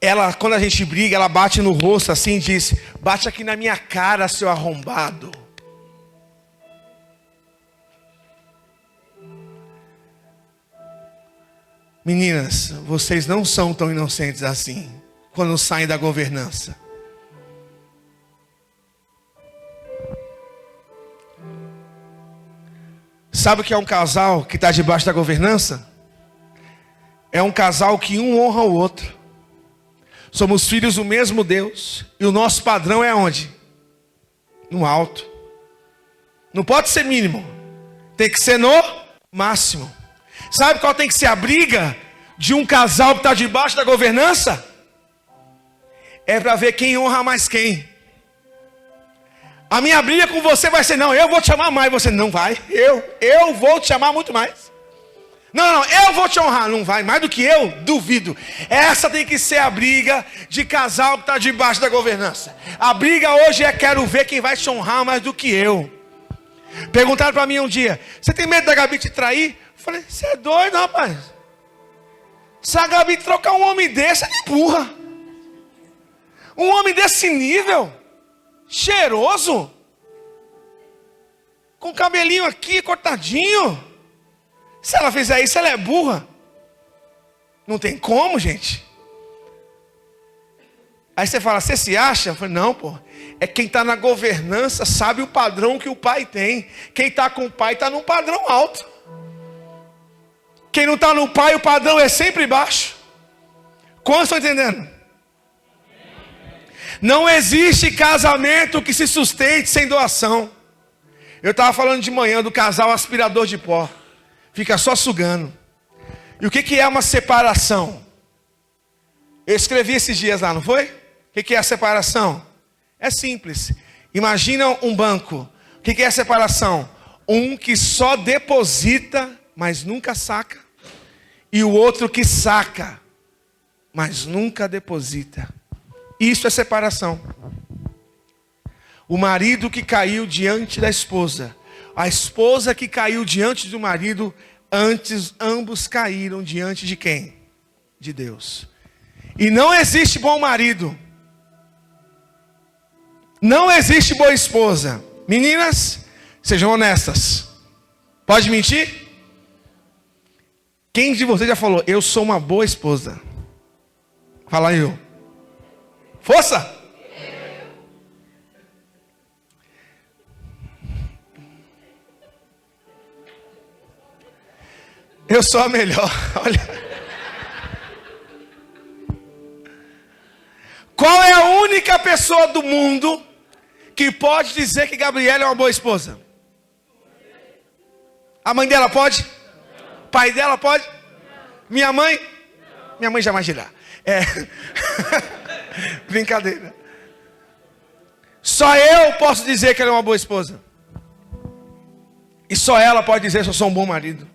Ela, quando a gente briga, ela bate no rosto assim e diz, bate aqui na minha cara, seu arrombado. Meninas, vocês não são tão inocentes assim, quando saem da governança. Sabe o que é um casal que está debaixo da governança? É um casal que um honra o outro. Somos filhos do mesmo Deus. E o nosso padrão é onde? No alto. Não pode ser mínimo. Tem que ser no máximo. Sabe qual tem que ser a briga de um casal que está debaixo da governança? É para ver quem honra mais quem. A minha briga com você vai ser, não, eu vou te amar mais. Você não vai, eu vou te amar muito mais. Não, eu vou te honrar. Não vai, mais do que eu, duvido. Essa tem que ser a briga de casal que está debaixo da governança. A briga hoje é, quero ver quem vai te honrar mais do que eu. Perguntaram para mim um dia, você tem medo da Gabi te trair? Eu falei, você é doido, rapaz. Se a Gabi trocar um homem desse, ela empurra. Um homem desse nível, cheiroso, com cabelinho aqui cortadinho. Se ela fizer isso, ela é burra. Não tem como, gente. Aí você fala, você se acha? Eu falei, não, pô. É quem está na governança sabe o padrão que o pai tem. Quem está com o pai está num padrão alto. Quem não está no pai, o padrão é sempre baixo. Como estão entendendo? Não existe casamento que se sustente sem doação. Eu estava falando de manhã do casal aspirador de pó. Fica só sugando. E o que é uma separação? Eu escrevi esses dias lá, não foi? O que é a separação? É simples. Imagina um banco. O que é a separação? Um que só deposita, mas nunca saca. E o outro que saca, mas nunca deposita. Isso é separação. O marido que caiu diante da esposa. A esposa que caiu diante do marido. Antes, ambos caíram diante de quem? De Deus. E não existe bom marido. Não existe boa esposa. Meninas, sejam honestas. Pode mentir? Quem de vocês já falou, eu sou uma boa esposa? Fala aí, eu. Força! Eu sou a melhor. Olha. Qual é a única pessoa do mundo que pode dizer que Gabriela é uma boa esposa? A mãe dela pode? O pai dela pode? Minha mãe? Minha mãe jamais dirá. Brincadeira. Só eu posso dizer que ela é uma boa esposa. E só ela pode dizer que eu sou um bom marido.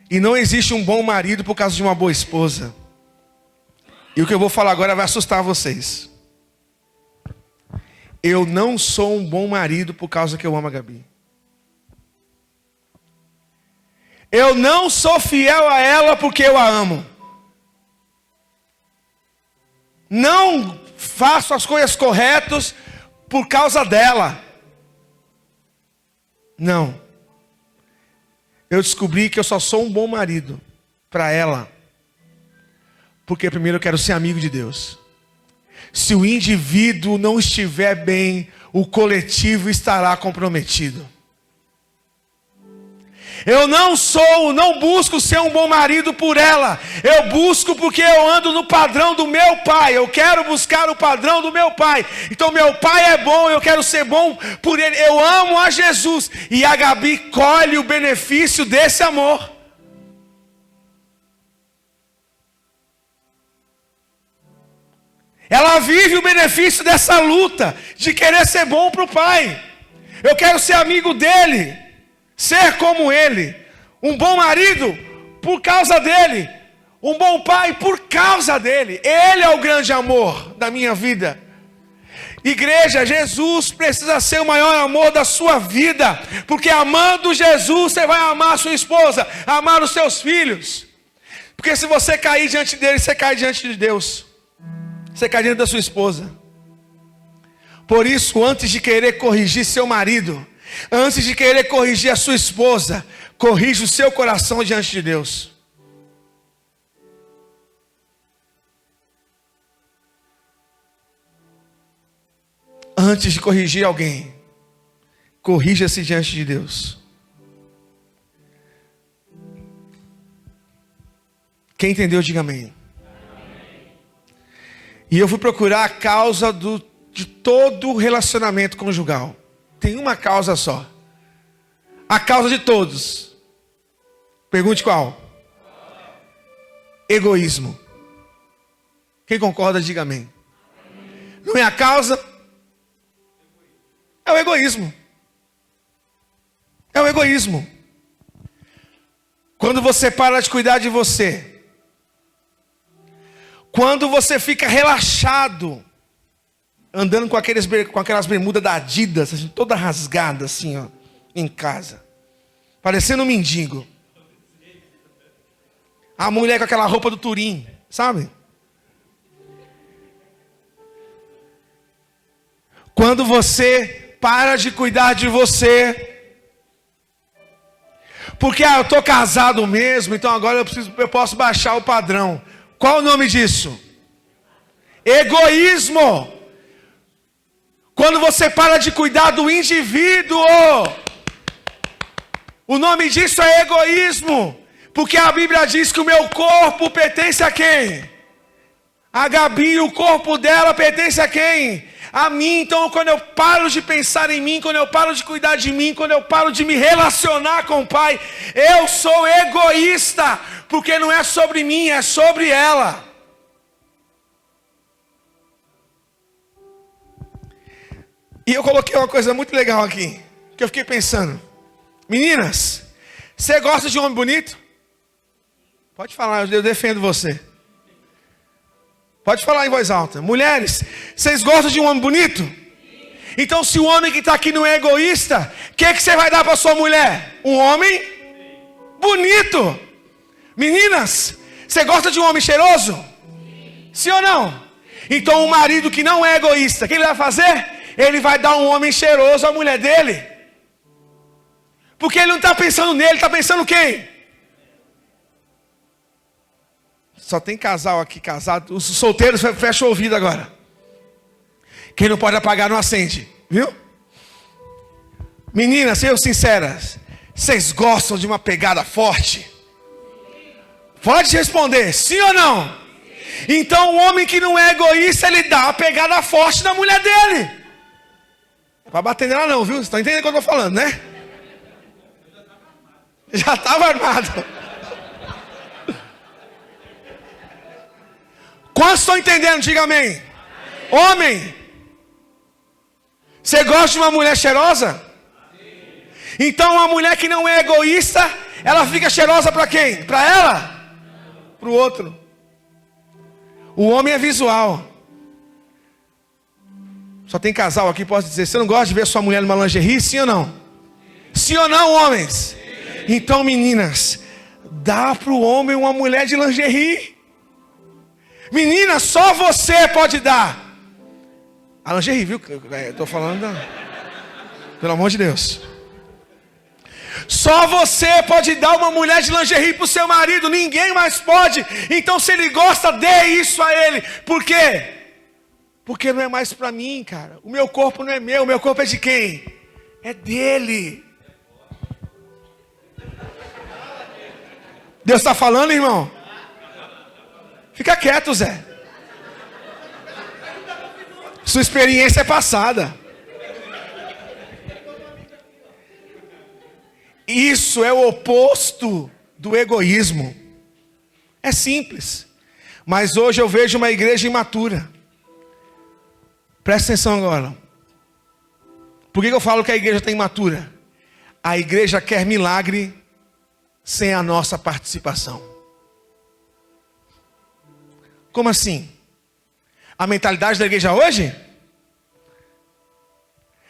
E não existe um bom marido por causa de uma boa esposa. E o que eu vou falar agora vai assustar vocês. Eu não sou um bom marido por causa que eu amo a Gabi. Eu não sou fiel a ela porque eu a amo. Não faço as coisas corretas por causa dela. Não. Eu descobri que eu só sou um bom marido para ela. Porque primeiro eu quero ser amigo de Deus. Se o indivíduo não estiver bem, o coletivo estará comprometido. Eu não busco ser um bom marido por ela. Eu busco porque eu ando no padrão do meu pai. Eu quero buscar o padrão do meu pai. Então meu pai é bom, eu quero ser bom por ele. Eu amo a Jesus. E a Gabi colhe o benefício desse amor. Ela vive o benefício dessa luta de querer ser bom para o pai. Eu quero ser amigo dele. Ser como ele, um bom marido por causa dele, um bom pai por causa dele. Ele é o grande amor da minha vida. Igreja, Jesus precisa ser o maior amor da sua vida, porque amando Jesus você vai amar a sua esposa, amar os seus filhos. Porque se você cair diante dele, você cai diante de Deus, você cai diante da sua esposa. Por isso, antes de querer corrigir seu marido, antes de querer corrigir a sua esposa, corrija o seu coração diante de Deus. Antes de corrigir alguém, corrija-se diante de Deus. Quem entendeu, diga amém. E eu fui procurar a causa de todo relacionamento conjugal. Tem uma causa só. A causa de todos. Pergunte qual? Egoísmo. Quem concorda, diga amém. Não é a causa? É o egoísmo. É o egoísmo. Quando você para de cuidar de você. Quando você fica relaxado. Andando com aquelas bermudas da Adidas, assim, toda rasgada assim, ó, em casa. Parecendo um mendigo. A mulher com aquela roupa do Turim, sabe? Quando você para de cuidar de você. Porque eu estou casado mesmo, então agora eu posso baixar o padrão. Qual o nome disso? Egoísmo. Quando você para de cuidar do indivíduo, o nome disso é egoísmo. Porque a Bíblia diz que o meu corpo pertence a quem? A Gabi, o corpo dela pertence a quem? A mim. Então quando eu paro de pensar em mim, quando eu paro de cuidar de mim, quando eu paro de me relacionar com o Pai, eu sou egoísta, porque não é sobre mim, é sobre ela. E eu coloquei uma coisa muito legal aqui, que eu fiquei pensando. Meninas, você gosta de um homem bonito? Pode falar, eu defendo você. Pode falar em voz alta. Mulheres, vocês gostam de um homem bonito? Então se o homem que está aqui não é egoísta, o que você vai dar para sua mulher? Um homem bonito. Meninas, você gosta de um homem cheiroso? Sim ou não? Então o marido que não é egoísta, o que ele vai fazer? Ele vai dar um homem cheiroso à mulher dele. Porque ele não está pensando nele, está pensando quem? Só tem casal aqui, casado. Os solteiros fecham o ouvido agora. Quem não pode apagar não acende, viu? Meninas, sejam sinceras. Vocês gostam de uma pegada forte? Pode responder, sim ou não? Então o homem que não é egoísta, ele dá uma pegada forte na mulher dele. Não é para bater nela não, viu? Vocês estão entendendo o que eu estou falando, né? Já estava armado. Quantos estão entendendo? Diga amém. Homem, você gosta de uma mulher cheirosa? Então uma mulher que não é egoísta, ela fica cheirosa para quem? Para ela? Para o outro. O homem é visual. Só tem casal aqui, posso dizer, você não gosta de ver sua mulher numa lingerie? Sim ou não? Sim ou não, homens? Então meninas, dá para o homem uma mulher de lingerie. Menina, só você pode dar. A lingerie, viu? Estou falando pelo amor de Deus. Só você pode dar uma mulher de lingerie para o seu marido. Ninguém mais pode. Então se ele gosta, dê isso a ele. Por quê? Porque não é mais para mim, cara. O meu corpo não é meu. O meu corpo é de quem? É dele. Deus está falando, irmão? Fica quieto, Zé. Sua experiência é passada. Isso é o oposto do egoísmo. É simples. Mas hoje eu vejo uma igreja imatura. Presta atenção agora. Por que eu falo que a igreja está imatura? A igreja quer milagre sem a nossa participação. Como assim? A mentalidade da igreja hoje?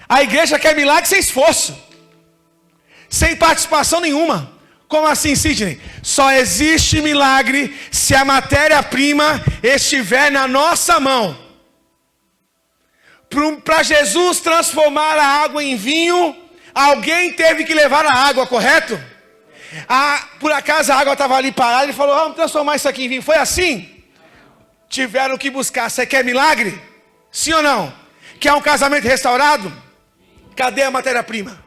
A igreja quer milagre sem esforço, sem participação nenhuma. Como assim, Sidney? Só existe milagre se a matéria-prima estiver na nossa mão. Para Jesus transformar a água em vinho, alguém teve que levar a água, correto? Por acaso a água estava ali parada, ele falou, vamos transformar isso aqui em vinho. Foi assim? Tiveram que buscar. Você quer milagre? Sim ou não? Quer um casamento restaurado? Cadê a matéria-prima?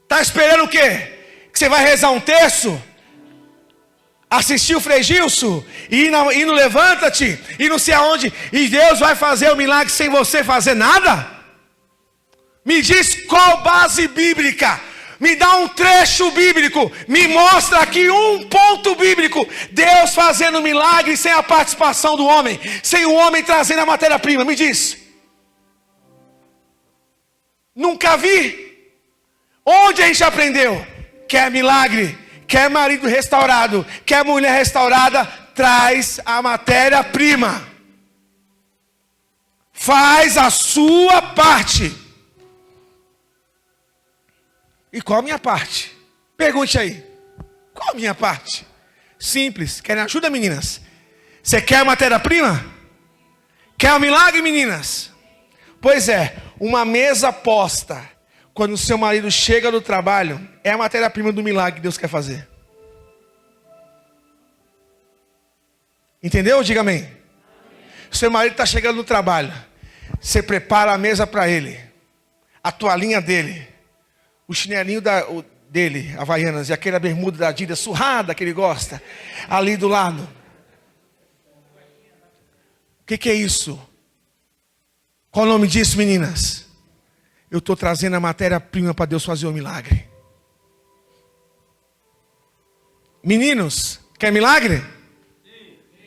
Está esperando o quê? Que você vai rezar um terço? Assistir o Frei Gilson? Ir no Levanta-te? E não sei aonde? E Deus vai fazer o milagre sem você fazer nada? Me diz qual base bíblica? Me dá um trecho bíblico, me mostra aqui um ponto bíblico. Deus fazendo milagre sem a participação do homem, sem o homem trazendo a matéria-prima, me diz. Nunca vi. Onde a gente aprendeu? Quer milagre, quer marido restaurado, quer mulher restaurada, traz a matéria-prima. Faz a sua parte. E qual a minha parte? Pergunte aí. Qual a minha parte? Simples. Querem ajuda, meninas? Você quer matéria-prima? Quer um milagre, meninas? Pois é, uma mesa posta, quando o seu marido chega do trabalho, é a matéria-prima do milagre que Deus quer fazer. Entendeu? Diga amém. Seu marido está chegando do trabalho, você prepara a mesa para ele, a toalhinha dele, o chinelinho dele, Havaianas, e aquela bermuda da Adidas surrada que ele gosta, ali do lado. que é isso? Qual o nome disso, meninas? Eu estou trazendo a matéria-prima para Deus fazer o milagre. Meninos, quer milagre?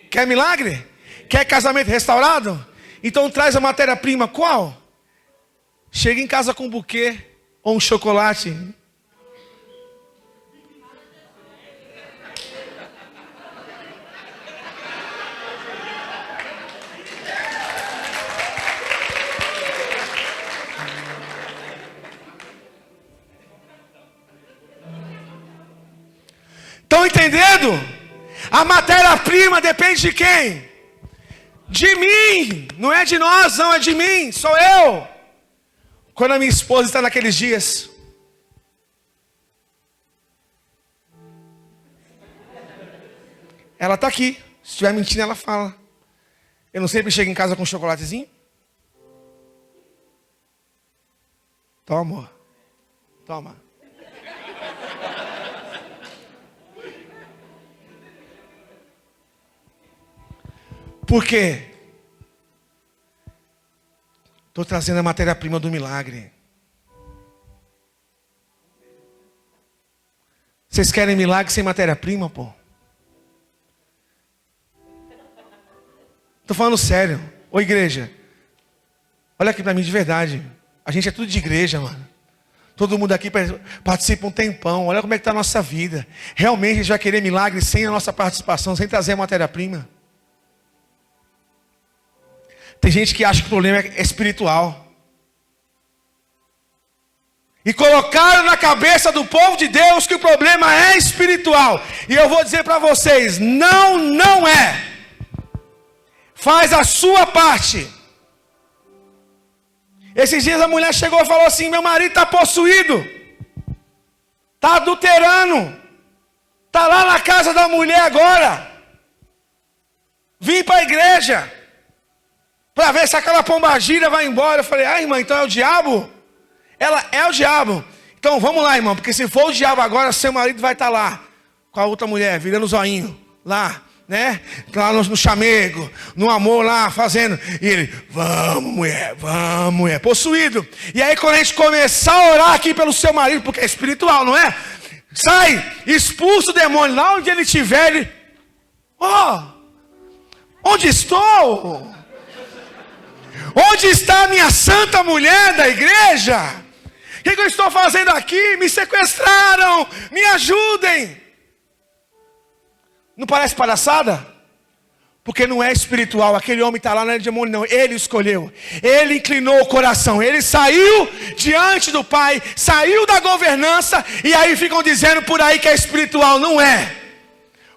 Quer milagre? Quer casamento restaurado? Então traz a matéria-prima. Qual? Chega em casa com um buquê ou um chocolate. Estão entendendo? A matéria-prima depende de quem? De mim. Não é de nós, não, é de mim. Sou eu. Quando a minha esposa está naqueles dias, ela está aqui. Se estiver mentindo, ela fala. Eu não sempre chego em casa com um chocolatezinho? Toma, amor. Toma. Por quê? Estou trazendo a matéria-prima do milagre. Vocês querem milagre sem matéria-prima, pô? Estou falando sério. Ô igreja, olha aqui para mim de verdade. A gente é tudo de igreja, mano. Todo mundo aqui participa um tempão. Olha como é que está a nossa vida. Realmente a gente vai querer milagre sem a nossa participação, sem trazer a matéria-prima. Tem gente que acha que o problema é espiritual. E colocaram na cabeça do povo de Deus que o problema é espiritual. E eu vou dizer para vocês, não é. Faz a sua parte. Esses dias a mulher chegou e falou assim, meu marido está possuído. Está adulterando. Está lá na casa da mulher agora. Vim para a igreja. Para ver se aquela pombagira vai embora. Eu falei, irmã, então é o diabo? Ela é o diabo. Então vamos lá, irmão, porque se for o diabo agora, seu marido vai estar lá, com a outra mulher, virando o zoinho, lá, né? Lá no chamego, no amor lá, fazendo. E ele, vamos mulher, possuído. E aí quando a gente começar a orar aqui pelo seu marido, porque é espiritual, não é? Sai, expulsa o demônio, lá onde ele estiver, ele, onde estou? Onde está a minha santa mulher da igreja? O que eu estou fazendo aqui? Me sequestraram, me ajudem. Não parece palhaçada? Porque não é espiritual, aquele homem está lá, não é demônio não, ele escolheu, ele inclinou o coração, ele saiu diante do Pai, saiu da governança, e aí ficam dizendo por aí que é espiritual, não é.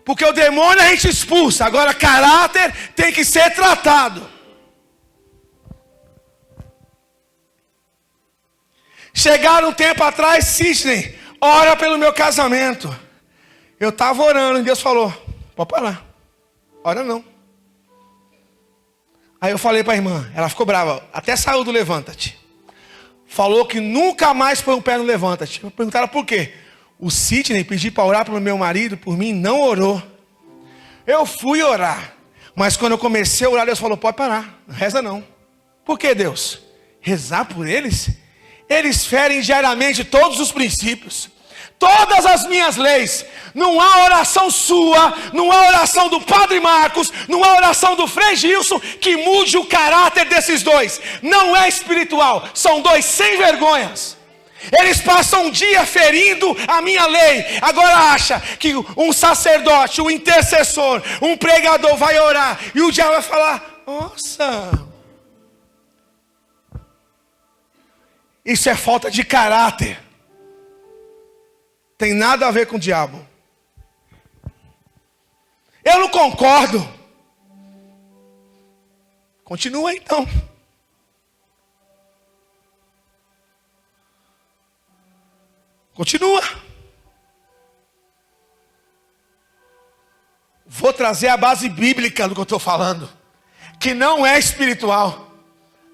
Porque o demônio a gente expulsa, agora caráter tem que ser tratado. Chegaram um tempo atrás, Sidney, ora pelo meu casamento. Eu estava orando e Deus falou, pode parar, ora não. Aí eu falei para a irmã, ela ficou brava, até saiu do levanta-te. Falou que nunca mais põe um pé no levanta-te. Perguntaram por quê? O Sidney pediu para orar pelo meu marido, por mim, não orou. Eu fui orar, mas quando eu comecei a orar, Deus falou, pode parar, não reza não. Por que Deus? Rezar por eles? Eles ferem diariamente todos os princípios, todas as minhas leis. Não há oração sua, não há oração do Padre Marcos, não há oração do Frei Gilson que mude o caráter desses dois. Não é espiritual, são dois sem vergonhas. Eles passam um dia ferindo a minha lei. Agora acha que um sacerdote, um intercessor, um pregador vai orar e o diabo vai falar, nossa... Isso é falta de caráter. Tem nada a ver com o diabo. Eu não concordo. Continua então. Continua. Vou trazer a base bíblica do que eu estou falando. Que não é espiritual.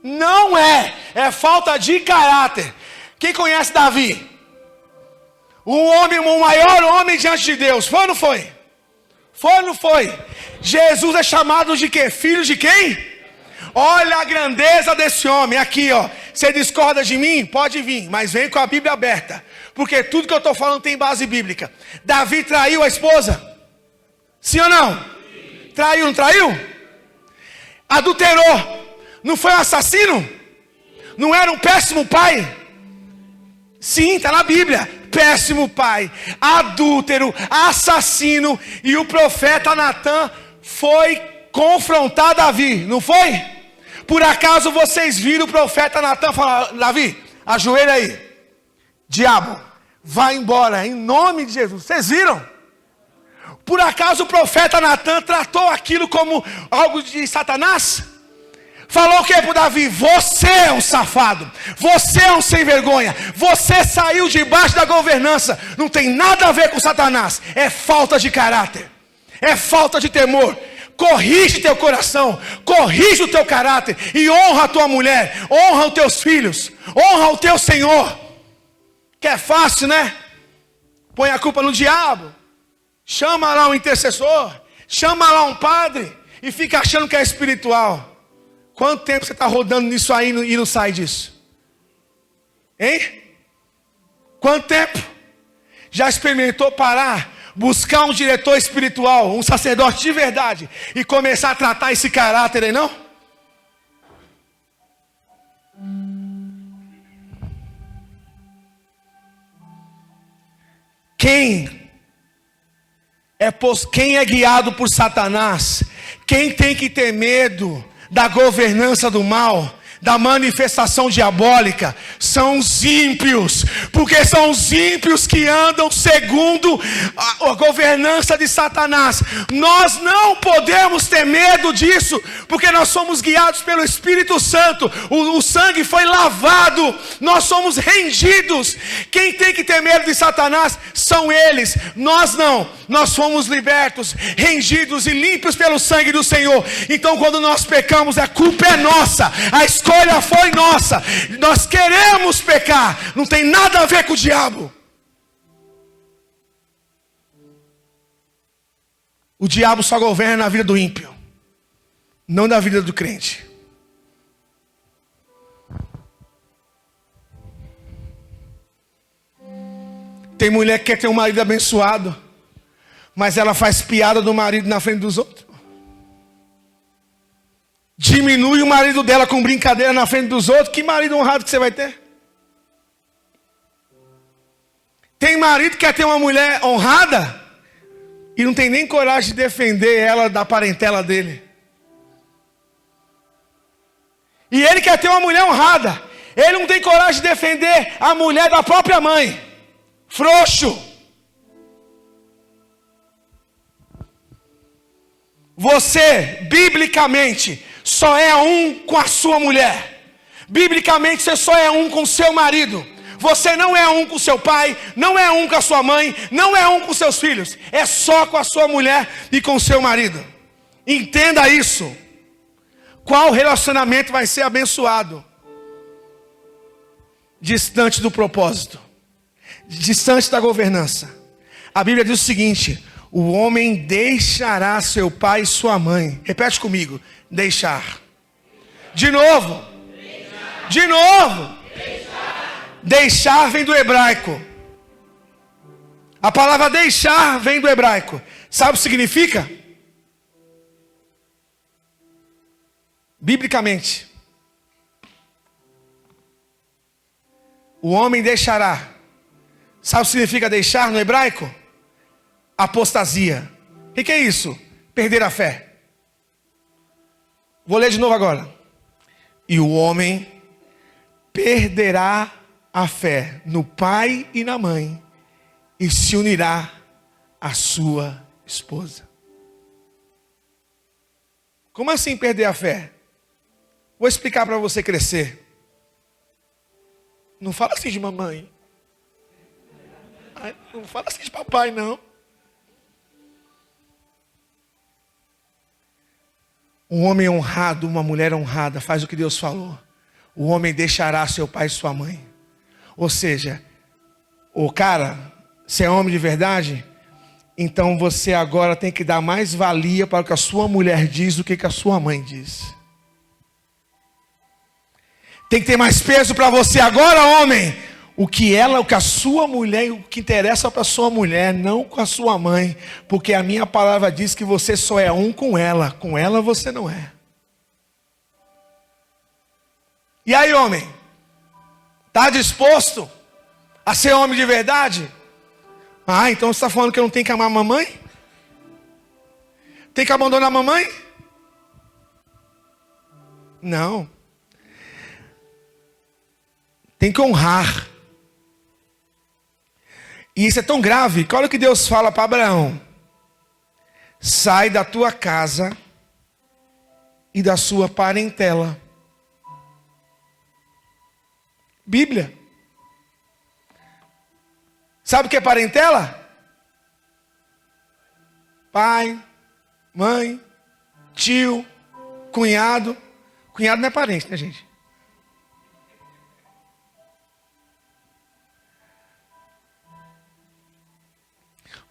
Não é falta de caráter. Quem conhece Davi? O maior homem diante de Deus. Foi ou não foi? Foi ou não foi? Jesus é chamado de quê? Filho de quem? Olha a grandeza desse homem. Aqui, ó. Você discorda de mim? Pode vir, mas vem com a Bíblia aberta. Porque tudo que eu estou falando tem base bíblica. Davi traiu a esposa? Sim ou não? Sim. Traiu, não traiu? Adulterou. Não foi um assassino? Não era um péssimo pai? Sim, está na Bíblia. Péssimo pai, adúltero, assassino. E o profeta Natan foi confrontar Davi, não foi? Por acaso vocês viram o profeta Natan falar: Davi, ajoelha aí. Diabo, vai embora, em nome de Jesus. Vocês viram? Por acaso o profeta Natan tratou aquilo como algo de Satanás? Falou o que para Davi? Você é um safado, você é um sem vergonha, você saiu debaixo da governança. Não tem nada a ver com Satanás, é falta de caráter, é falta de temor. Corrige teu coração, corrige o teu caráter e honra a tua mulher, honra os teus filhos, honra o teu Senhor. Que é fácil, né? Põe a culpa no diabo, chama lá um intercessor, chama lá um padre e fica achando que é espiritual. Quanto tempo você está rodando nisso aí e não sai disso? Hein? Quanto tempo? Já experimentou parar, buscar um diretor espiritual, um sacerdote de verdade e começar a tratar esse caráter aí, não? Quem é guiado por Satanás, quem tem que ter medo da governança do mal, da manifestação diabólica, são os ímpios, porque são os ímpios que andam segundo a governança de Satanás. Nós não podemos ter medo disso, porque nós somos guiados pelo Espírito Santo, o sangue foi lavado, nós somos rendidos. Quem tem que ter medo de Satanás são eles, nós não. Nós fomos libertos, rendidos e limpos pelo sangue do Senhor. Então quando nós pecamos, a culpa é nossa, a escolha foi nossa. Nós queremos pecar, não tem nada a ver com o diabo. O diabo só governa na vida do ímpio, não na vida do crente. Tem mulher que quer ter um marido abençoado, mas ela faz piada do marido na frente dos outros. Diminui o marido dela com brincadeira na frente dos outros. Que marido honrado que você vai ter? Tem marido que quer ter uma mulher honrada e não tem nem coragem de defender ela da parentela dele. E ele quer ter uma mulher honrada, ele não tem coragem de defender a mulher da própria mãe. Frouxo. Você, biblicamente, só é um com a sua mulher. Biblicamente, você só é um com o seu marido. Você não é um com seu pai, não é um com a sua mãe, não é um com seus filhos. É só com a sua mulher e com o seu marido. Entenda isso. Qual relacionamento vai ser abençoado? Distante do propósito, distante da governança. A Bíblia diz o seguinte: o homem deixará seu pai e sua mãe. Repete comigo: deixar. De novo. Deixar. De novo. Deixar. Deixar vem do hebraico. A palavra deixar vem do hebraico. Sabe o que significa? Biblicamente, o homem deixará. Sabe o que significa deixar no hebraico? Apostasia. O que é isso? Perder a fé. Vou ler de novo agora. E o homem perderá a fé no pai e na mãe e se unirá à sua esposa. Como assim perder a fé? Vou explicar para você crescer. Não fala assim de mamãe. Não fala assim de papai, não. Um homem honrado, uma mulher honrada, faz o que Deus falou. O homem deixará seu pai e sua mãe. Ou seja, o cara, se é homem de verdade, então você agora tem que dar mais valia para o que a sua mulher diz do que a sua mãe diz. tem que ter mais peso para você. Agora, homem, o que a sua mulher, o que interessa para a sua mulher, não com a sua mãe, porque a minha palavra diz que você só é um com ela você não é. E aí, homem, está disposto a ser homem de verdade? Ah, então você está falando que eu não tenho que amar a mamãe? Tem que abandonar a mamãe? Não. Tem que honrar. E isso é tão grave que olha o que Deus fala para Abraão: sai da tua casa e da sua parentela. Bíblia. Sabe o que é parentela? Pai, mãe, tio, cunhado. Cunhado não é parente, né, gente?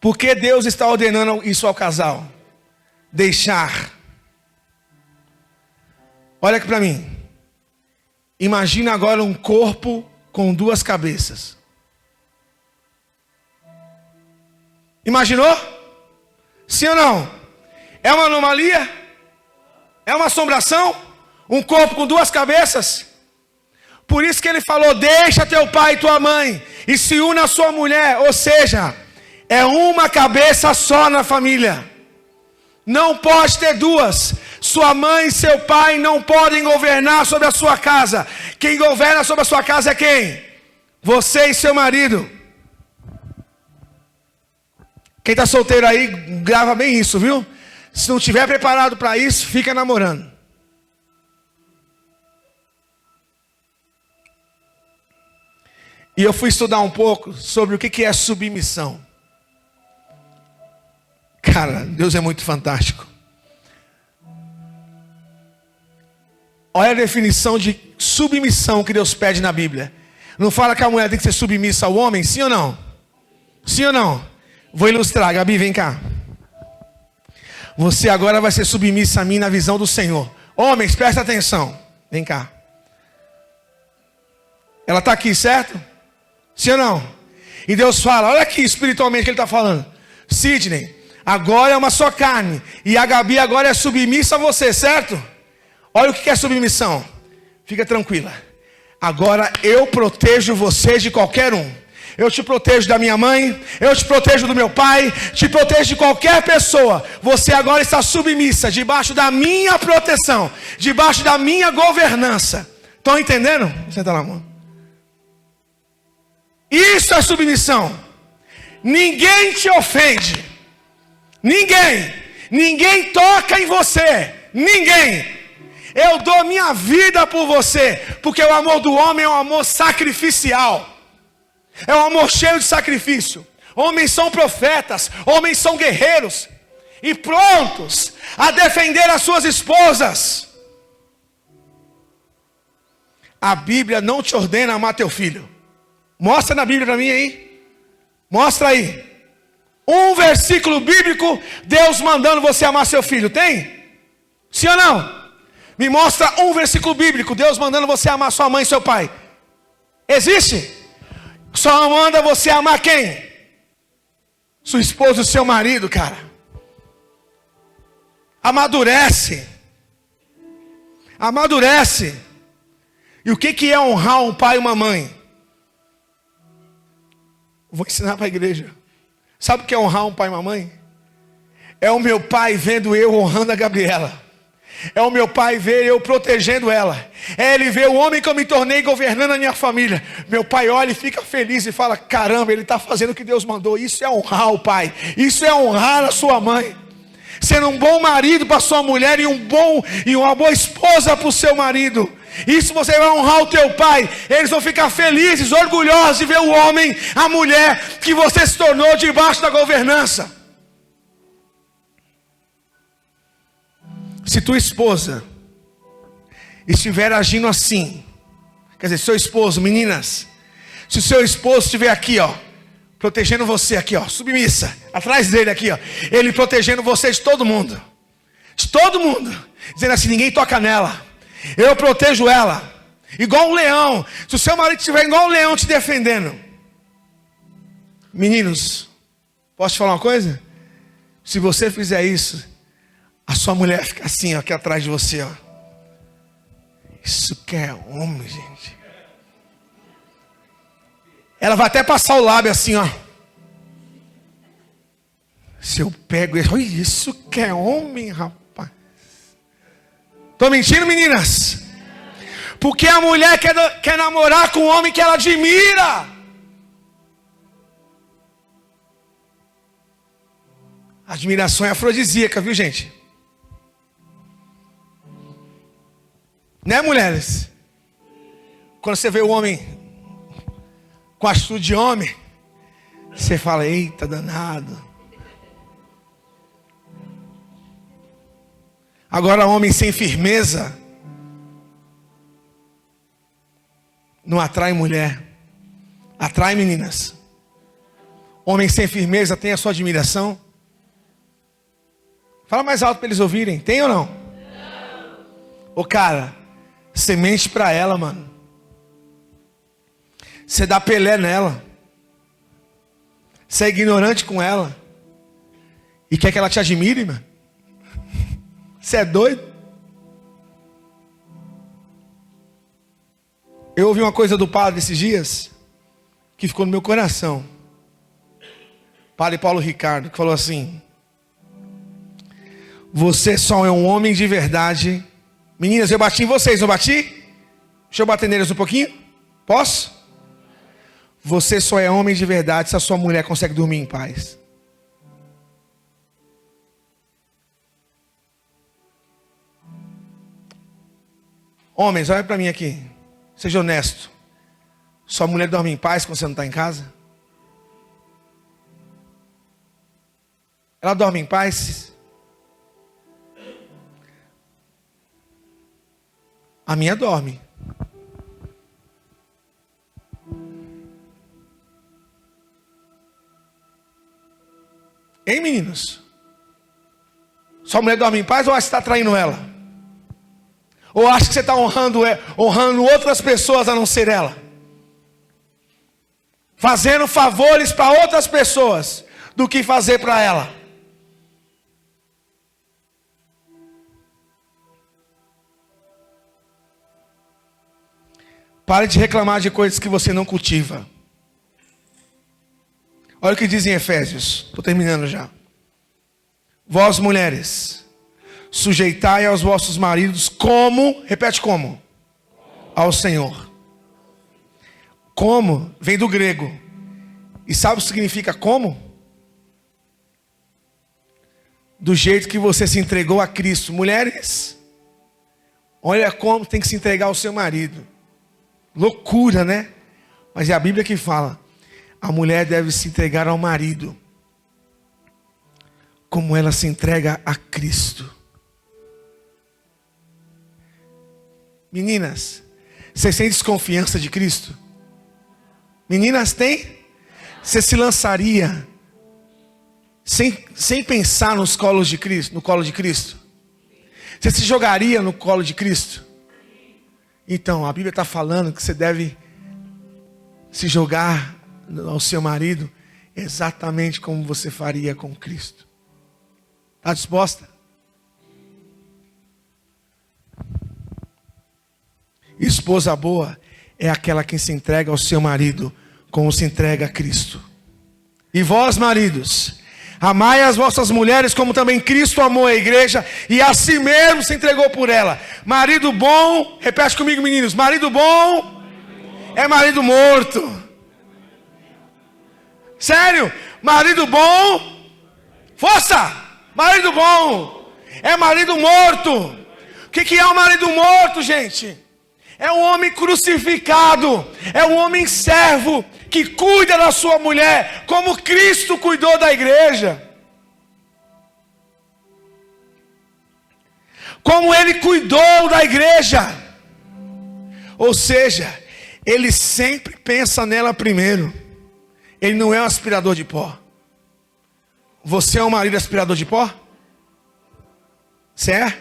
Por que Deus está ordenando isso ao casal? Deixar. Olha aqui para mim. Imagina agora um corpo com duas cabeças. Imaginou? Sim ou não? É uma anomalia? É uma assombração? Um corpo com duas cabeças? Por isso que ele falou: deixa teu pai e tua mãe e se une à sua mulher. Ou seja, é uma cabeça só na família. Não pode ter duas. Sua mãe e seu pai não podem governar sobre a sua casa. Quem governa sobre a sua casa é quem? Você e seu marido. Quem está solteiro aí, grava bem isso, viu? Se não estiver preparado para isso, fica namorando. E eu fui estudar um pouco sobre o que é submissão. Cara, Deus é muito fantástico. Olha a definição de submissão que Deus pede na Bíblia. Não fala que a mulher tem que ser submissa ao homem, sim ou não? Sim ou não? Vou ilustrar, Gabi, vem cá. Você agora vai ser submissa a mim na visão do Senhor. Homens, presta atenção. Vem cá. Ela está aqui, certo? Sim ou não? E Deus fala, olha aqui espiritualmente que Ele está falando. Sidney, agora é uma só carne. E a Gabi agora é submissa a você, certo? Olha o que é submissão. Fica tranquila. Agora eu protejo você de qualquer um. Eu te protejo da minha mãe, eu te protejo do meu pai, te protejo de qualquer pessoa. Você agora está submissa, debaixo da minha proteção, debaixo da minha governança. Estão entendendo? Senta lá, amor. Isso é submissão. Ninguém te ofende. Ninguém toca em você. Ninguém. Eu dou minha vida por você, porque o amor do homem é um amor sacrificial. É um amor cheio de sacrifício. Homens são profetas, homens são guerreiros e prontos a defender as suas esposas. A Bíblia não te ordena amar teu filho. Mostra na Bíblia para mim aí. Mostra aí. Um versículo bíblico, Deus mandando você amar seu filho. Tem? Sim ou não? Me mostra um versículo bíblico, Deus mandando você amar sua mãe e seu pai. Existe? Só manda você amar quem? Sua esposa e seu marido, cara. Amadurece. Amadurece. E o que é honrar um pai e uma mãe? Vou ensinar para a igreja. Sabe o que é honrar um pai e uma mãe? É o meu pai vendo eu honrando a Gabriela. É o meu pai ver eu protegendo ela. É ele ver o homem que eu me tornei governando a minha família. Meu pai olha e fica feliz e fala: caramba, ele está fazendo o que Deus mandou. Isso é honrar o pai. Isso é honrar a sua mãe. Sendo um bom marido para sua mulher e uma boa esposa para o seu marido. Isso você vai honrar o teu pai. Eles vão ficar felizes, orgulhosos de ver o homem, a mulher que você se tornou debaixo da governança. Se tua esposa estiver agindo assim, quer dizer, seu esposo, meninas, se o seu esposo estiver aqui, ó, protegendo você aqui, ó, submissa, atrás dele aqui, ó, ele protegendo você de todo mundo, dizendo assim: ninguém toca nela, eu protejo ela, Igual um leão. Se o seu marido estiver igual um leão te defendendo. Meninos, posso te falar uma coisa? Se você fizer isso, a sua mulher fica assim, ó, aqui atrás de você, ó. Isso que é homem, gente. Ela vai até passar o lábio assim, ó. Se eu pego ele, olha, isso que é homem, rapaz. Tô mentindo, meninas? Porque a mulher quer namorar com um homem que ela admira. Admiração é afrodisíaca, viu, gente? Né, mulheres? Quando você vê o homem com atitude de homem, você fala, eita, danado. Agora, homem sem firmeza não atrai mulher. Atrai meninas. Homem sem firmeza tem a sua admiração. Fala mais alto para eles ouvirem. Tem ou não? Não. Ô cara, você mente para ela, mano. Você dá Pelé nela. Você é ignorante com ela. E quer que ela te admire, mano? Você é doido? Eu ouvi uma coisa do padre esses dias que ficou no meu coração. Padre Paulo Ricardo, que falou assim: você só é um homem de verdade. Meninas, eu bati em vocês, não bati? Deixa eu bater neles um pouquinho. Posso? Você só é homem de verdade se a sua mulher consegue dormir em paz. Homens, olha para mim aqui. Seja honesto. Sua mulher dorme em paz quando você não está em casa? Ela dorme em paz? A minha dorme. Hein, meninos? Sua mulher dorme em paz ou acha que você está traindo ela? Ou acha que você está honrando outras pessoas a não ser ela? Fazendo favores para outras pessoas do que fazer para ela. Pare de reclamar de coisas que você não cultiva. Olha o que diz em Efésios. Estou terminando já. Vós, mulheres, sujeitai aos vossos maridos como, repete como? Ao Senhor. Como vem do grego. E sabe o que significa como? Do jeito que você se entregou a Cristo. Mulheres, olha como tem que se entregar ao seu marido. Loucura, né? Mas é a Bíblia que fala. A mulher deve se entregar ao marido como ela se entrega a Cristo. Meninas, vocês têm desconfiança de Cristo? Meninas, tem? Você se lançaria sem pensar nos colos de Cristo, no colo de Cristo? Você se jogaria no colo de Cristo? Então, a Bíblia está falando que você deve se jogar ao seu marido exatamente como você faria com Cristo. Está disposta? Esposa boa é aquela que se entrega ao seu marido como se entrega a Cristo. E vós, maridos, amai as vossas mulheres como também Cristo amou a igreja e a si mesmo se entregou por ela. Marido bom, repete comigo, meninos. Marido bom é marido morto. Sério? Marido bom, força! Marido bom é marido morto. O que é um marido morto, gente? É um homem crucificado. É um homem servo que cuida da sua mulher como Cristo cuidou da igreja. Como Ele cuidou da igreja. Ou seja, Ele sempre pensa nela primeiro. Ele não é um aspirador de pó. Você é um marido aspirador de pó? Você é?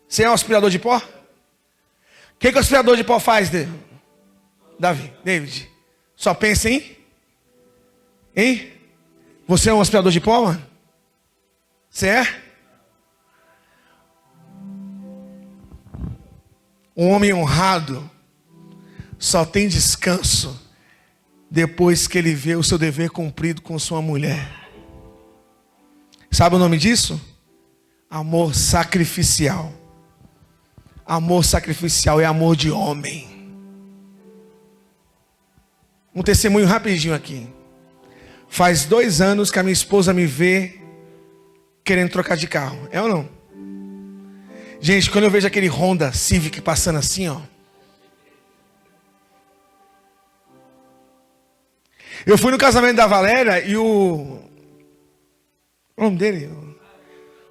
Você é um aspirador de pó? que o aspirador de pó faz, David? Só pensa em? Hein? Você é um aspirador de pó, mano? Você é? Um homem honrado só tem descanso depois que ele vê o seu dever cumprido com sua mulher. Sabe o nome disso? Amor sacrificial. Amor sacrificial é amor de homem. Um testemunho rapidinho aqui. Faz 2 anos que a minha esposa me vê querendo trocar de carro. É ou não? Gente, quando eu vejo aquele Honda Civic passando assim, ó. Eu fui no casamento da Valéria e o nome dele?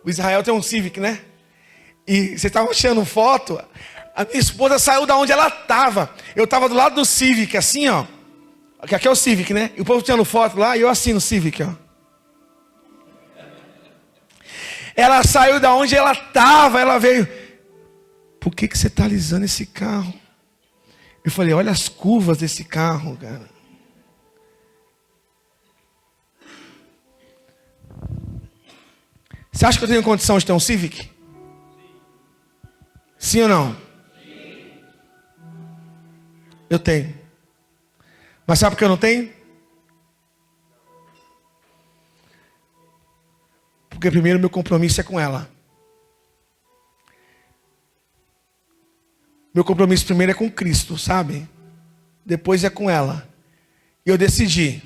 O Israel tem um Civic, né? E você estava tirando foto. A minha esposa saiu da onde ela estava. Eu estava do lado do Civic, assim, ó. Aqui é o Civic, né? E o povo tirando foto lá e eu assim no Civic, ó. Ela saiu da onde ela estava. Ela veio. Por que você está alisando esse carro? Eu falei, olha as curvas desse carro, cara. Você acha que eu tenho condição de ter um Civic? Sim ou não? Sim. Eu tenho. Mas sabe por que eu não tenho? Porque primeiro meu compromisso é com ela. Meu compromisso primeiro é com Cristo, sabe? Depois é com ela. E eu decidi.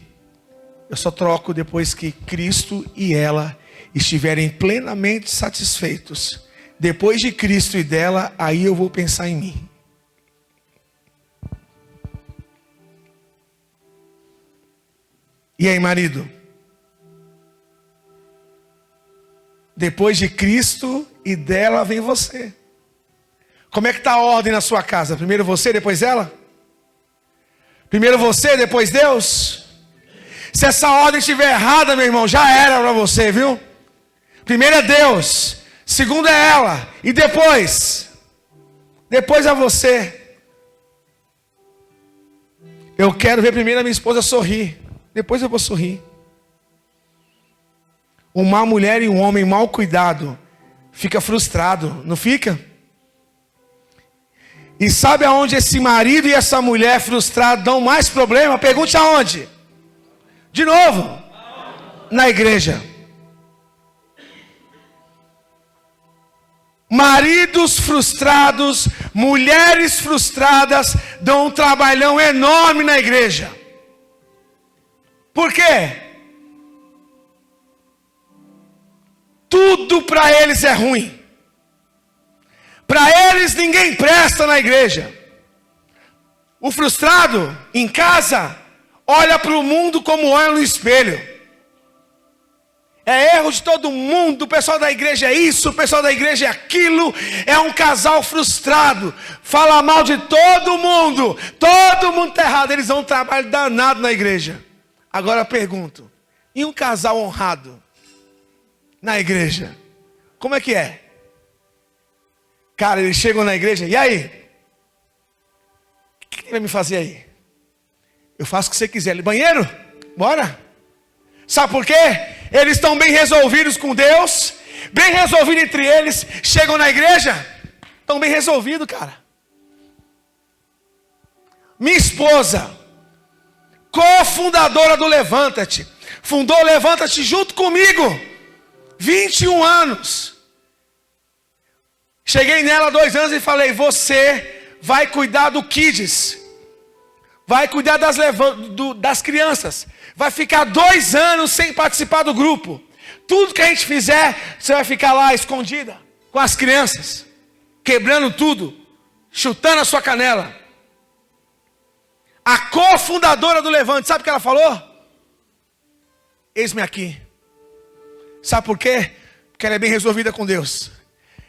Eu só troco depois que Cristo e ela estiverem plenamente satisfeitos. Depois de Cristo e dela, aí eu vou pensar em mim. E aí, marido? Depois de Cristo e dela vem você. Como é que está a ordem na sua casa? Primeiro você, depois ela? Primeiro você, depois Deus? Se essa ordem estiver errada, meu irmão, já era para você, viu? Primeiro é Deus, segundo é ela, e depois é você. Eu quero ver primeiro a minha esposa sorrir, depois eu vou sorrir. Uma mulher e um homem mal cuidado fica frustrado, não fica? E sabe aonde esse marido e essa mulher frustrados dão mais problema? Pergunte aonde? De novo, na igreja. Maridos frustrados, mulheres frustradas dão um trabalhão enorme na igreja. Por quê? Tudo para eles é ruim. Para eles ninguém presta na igreja. O frustrado em casa olha para o mundo como olha no espelho. É erro de todo mundo, o pessoal da igreja é isso, o pessoal da igreja é aquilo. É um casal frustrado, fala mal de todo mundo está errado. Eles dão um trabalho danado na igreja. Agora eu pergunto, e um casal honrado na igreja? Como é que é? Cara, eles chegam na igreja, e aí? O que ele vai me fazer aí? Eu faço o que você quiser. Banheiro? Bora? Sabe por quê? Eles estão bem resolvidos com Deus, bem resolvidos entre eles. Chegam na igreja, estão bem resolvidos, cara. Minha esposa, cofundadora do Levanta-te, fundou o Levanta-te junto comigo, 21 anos. Cheguei nela há 2 anos e falei, você vai cuidar do Kids, vai cuidar das crianças, vai ficar 2 anos sem participar do grupo. Tudo que a gente fizer, você vai ficar lá escondida com as crianças, quebrando tudo, chutando a sua canela. A cofundadora do Levante, sabe o que ela falou? Eis-me aqui. Sabe por quê? Porque ela é bem resolvida com Deus.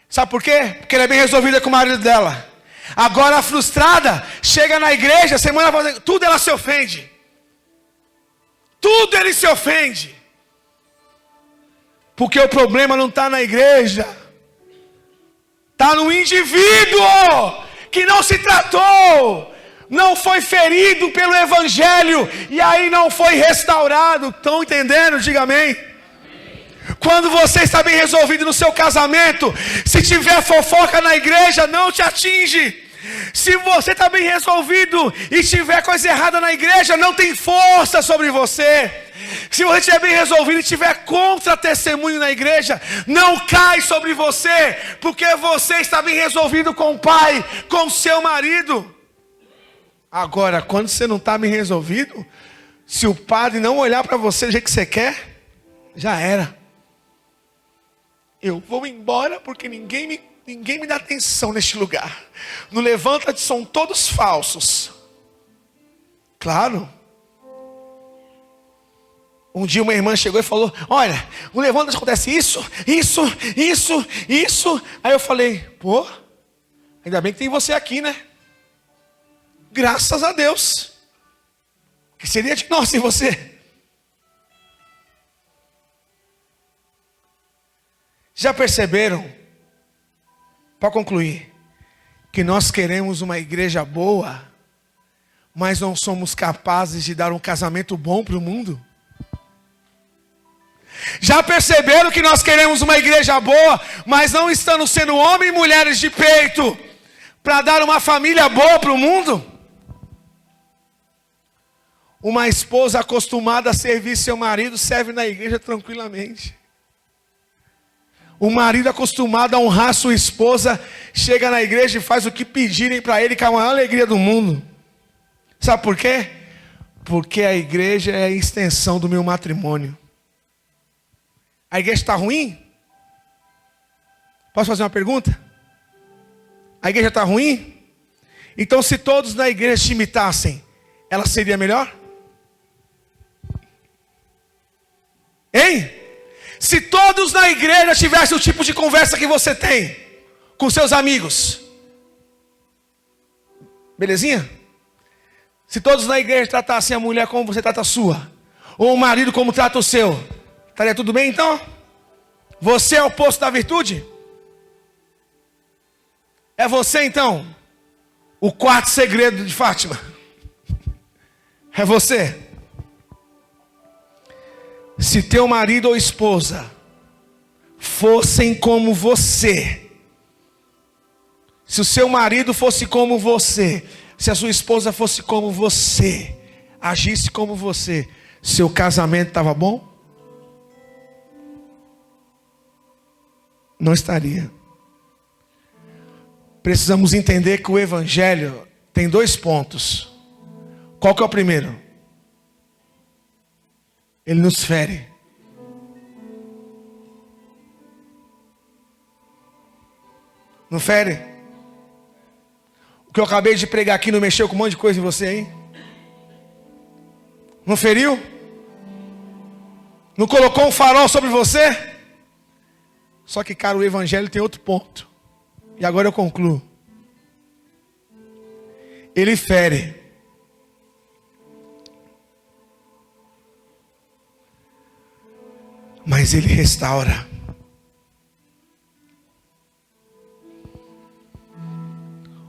Sabe por quê? Porque ela é bem resolvida com o marido dela. Agora a frustrada chega na igreja, semana passada, tudo ela se ofende. Tudo ele se ofende. Porque o problema não está na igreja, está no indivíduo que não se tratou, não foi ferido pelo Evangelho, e aí não foi restaurado. Estão entendendo? Diga amém. Quando você está bem resolvido no seu casamento, se tiver fofoca na igreja, não te atinge. Se você está bem resolvido e tiver coisa errada na igreja, não tem força sobre você. Se você estiver bem resolvido e tiver contra-testemunho na igreja, não cai sobre você, porque você está bem resolvido com o pai, com o seu marido. Agora, quando você não está bem resolvido, se o padre não olhar para você do jeito que você quer, já era. Eu vou embora porque ninguém me dá atenção neste lugar. No Levanta são todos falsos. Claro. Um dia uma irmã chegou e falou: olha, no Levanta acontece isso. Aí eu falei: pô, ainda bem que tem você aqui, né? Graças a Deus. Que seria de nós sem você? Já perceberam, para concluir, que nós queremos uma igreja boa, mas não somos capazes de dar um casamento bom para o mundo? Já perceberam que nós queremos uma igreja boa, mas não estamos sendo homens e mulheres de peito para dar uma família boa para o mundo? Uma esposa acostumada a servir seu marido serve na igreja tranquilamente. O marido acostumado a honrar sua esposa chega na igreja e faz o que pedirem para ele com a maior alegria do mundo. Sabe por quê? Porque a igreja é a extensão do meu matrimônio. A igreja está ruim? Posso fazer uma pergunta? A igreja está ruim? Então, se todos na igreja te imitassem, ela seria melhor? Hein? Se todos na igreja tivessem o tipo de conversa que você tem com seus amigos, belezinha? Se todos na igreja tratassem a mulher como você trata a sua, ou o marido como trata o seu, estaria tudo bem então? Você é o oposto da virtude? É você então o quarto segredo de Fátima? É você? Se teu marido ou esposa fossem como você, se o seu marido fosse como você, se a sua esposa fosse como você, agisse como você, seu casamento estava bom? Não estaria. Precisamos entender que o Evangelho tem 2 pontos. Qual que é o primeiro? Ele nos fere. Não fere? O que eu acabei de pregar aqui não mexeu com um monte de coisa em você, hein? Não feriu? Não colocou um farol sobre você? Só que, cara, o Evangelho tem outro ponto. E agora eu concluo. Ele fere. Mas ele restaura.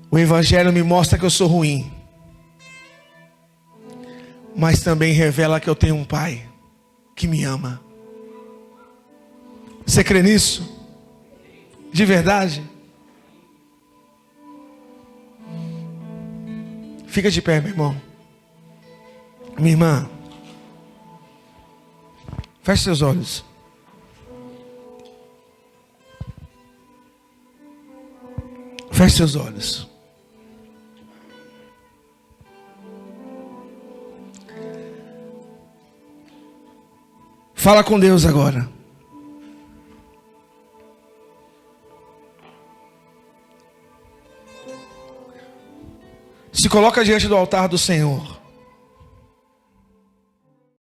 O Evangelho me mostra que eu sou ruim, mas também revela que eu tenho um Pai que me ama. Você crê nisso? De verdade? Fica de pé, meu irmão. Minha irmã. Feche seus olhos. Feche seus olhos. Fala com Deus agora. Se coloca diante do altar do Senhor.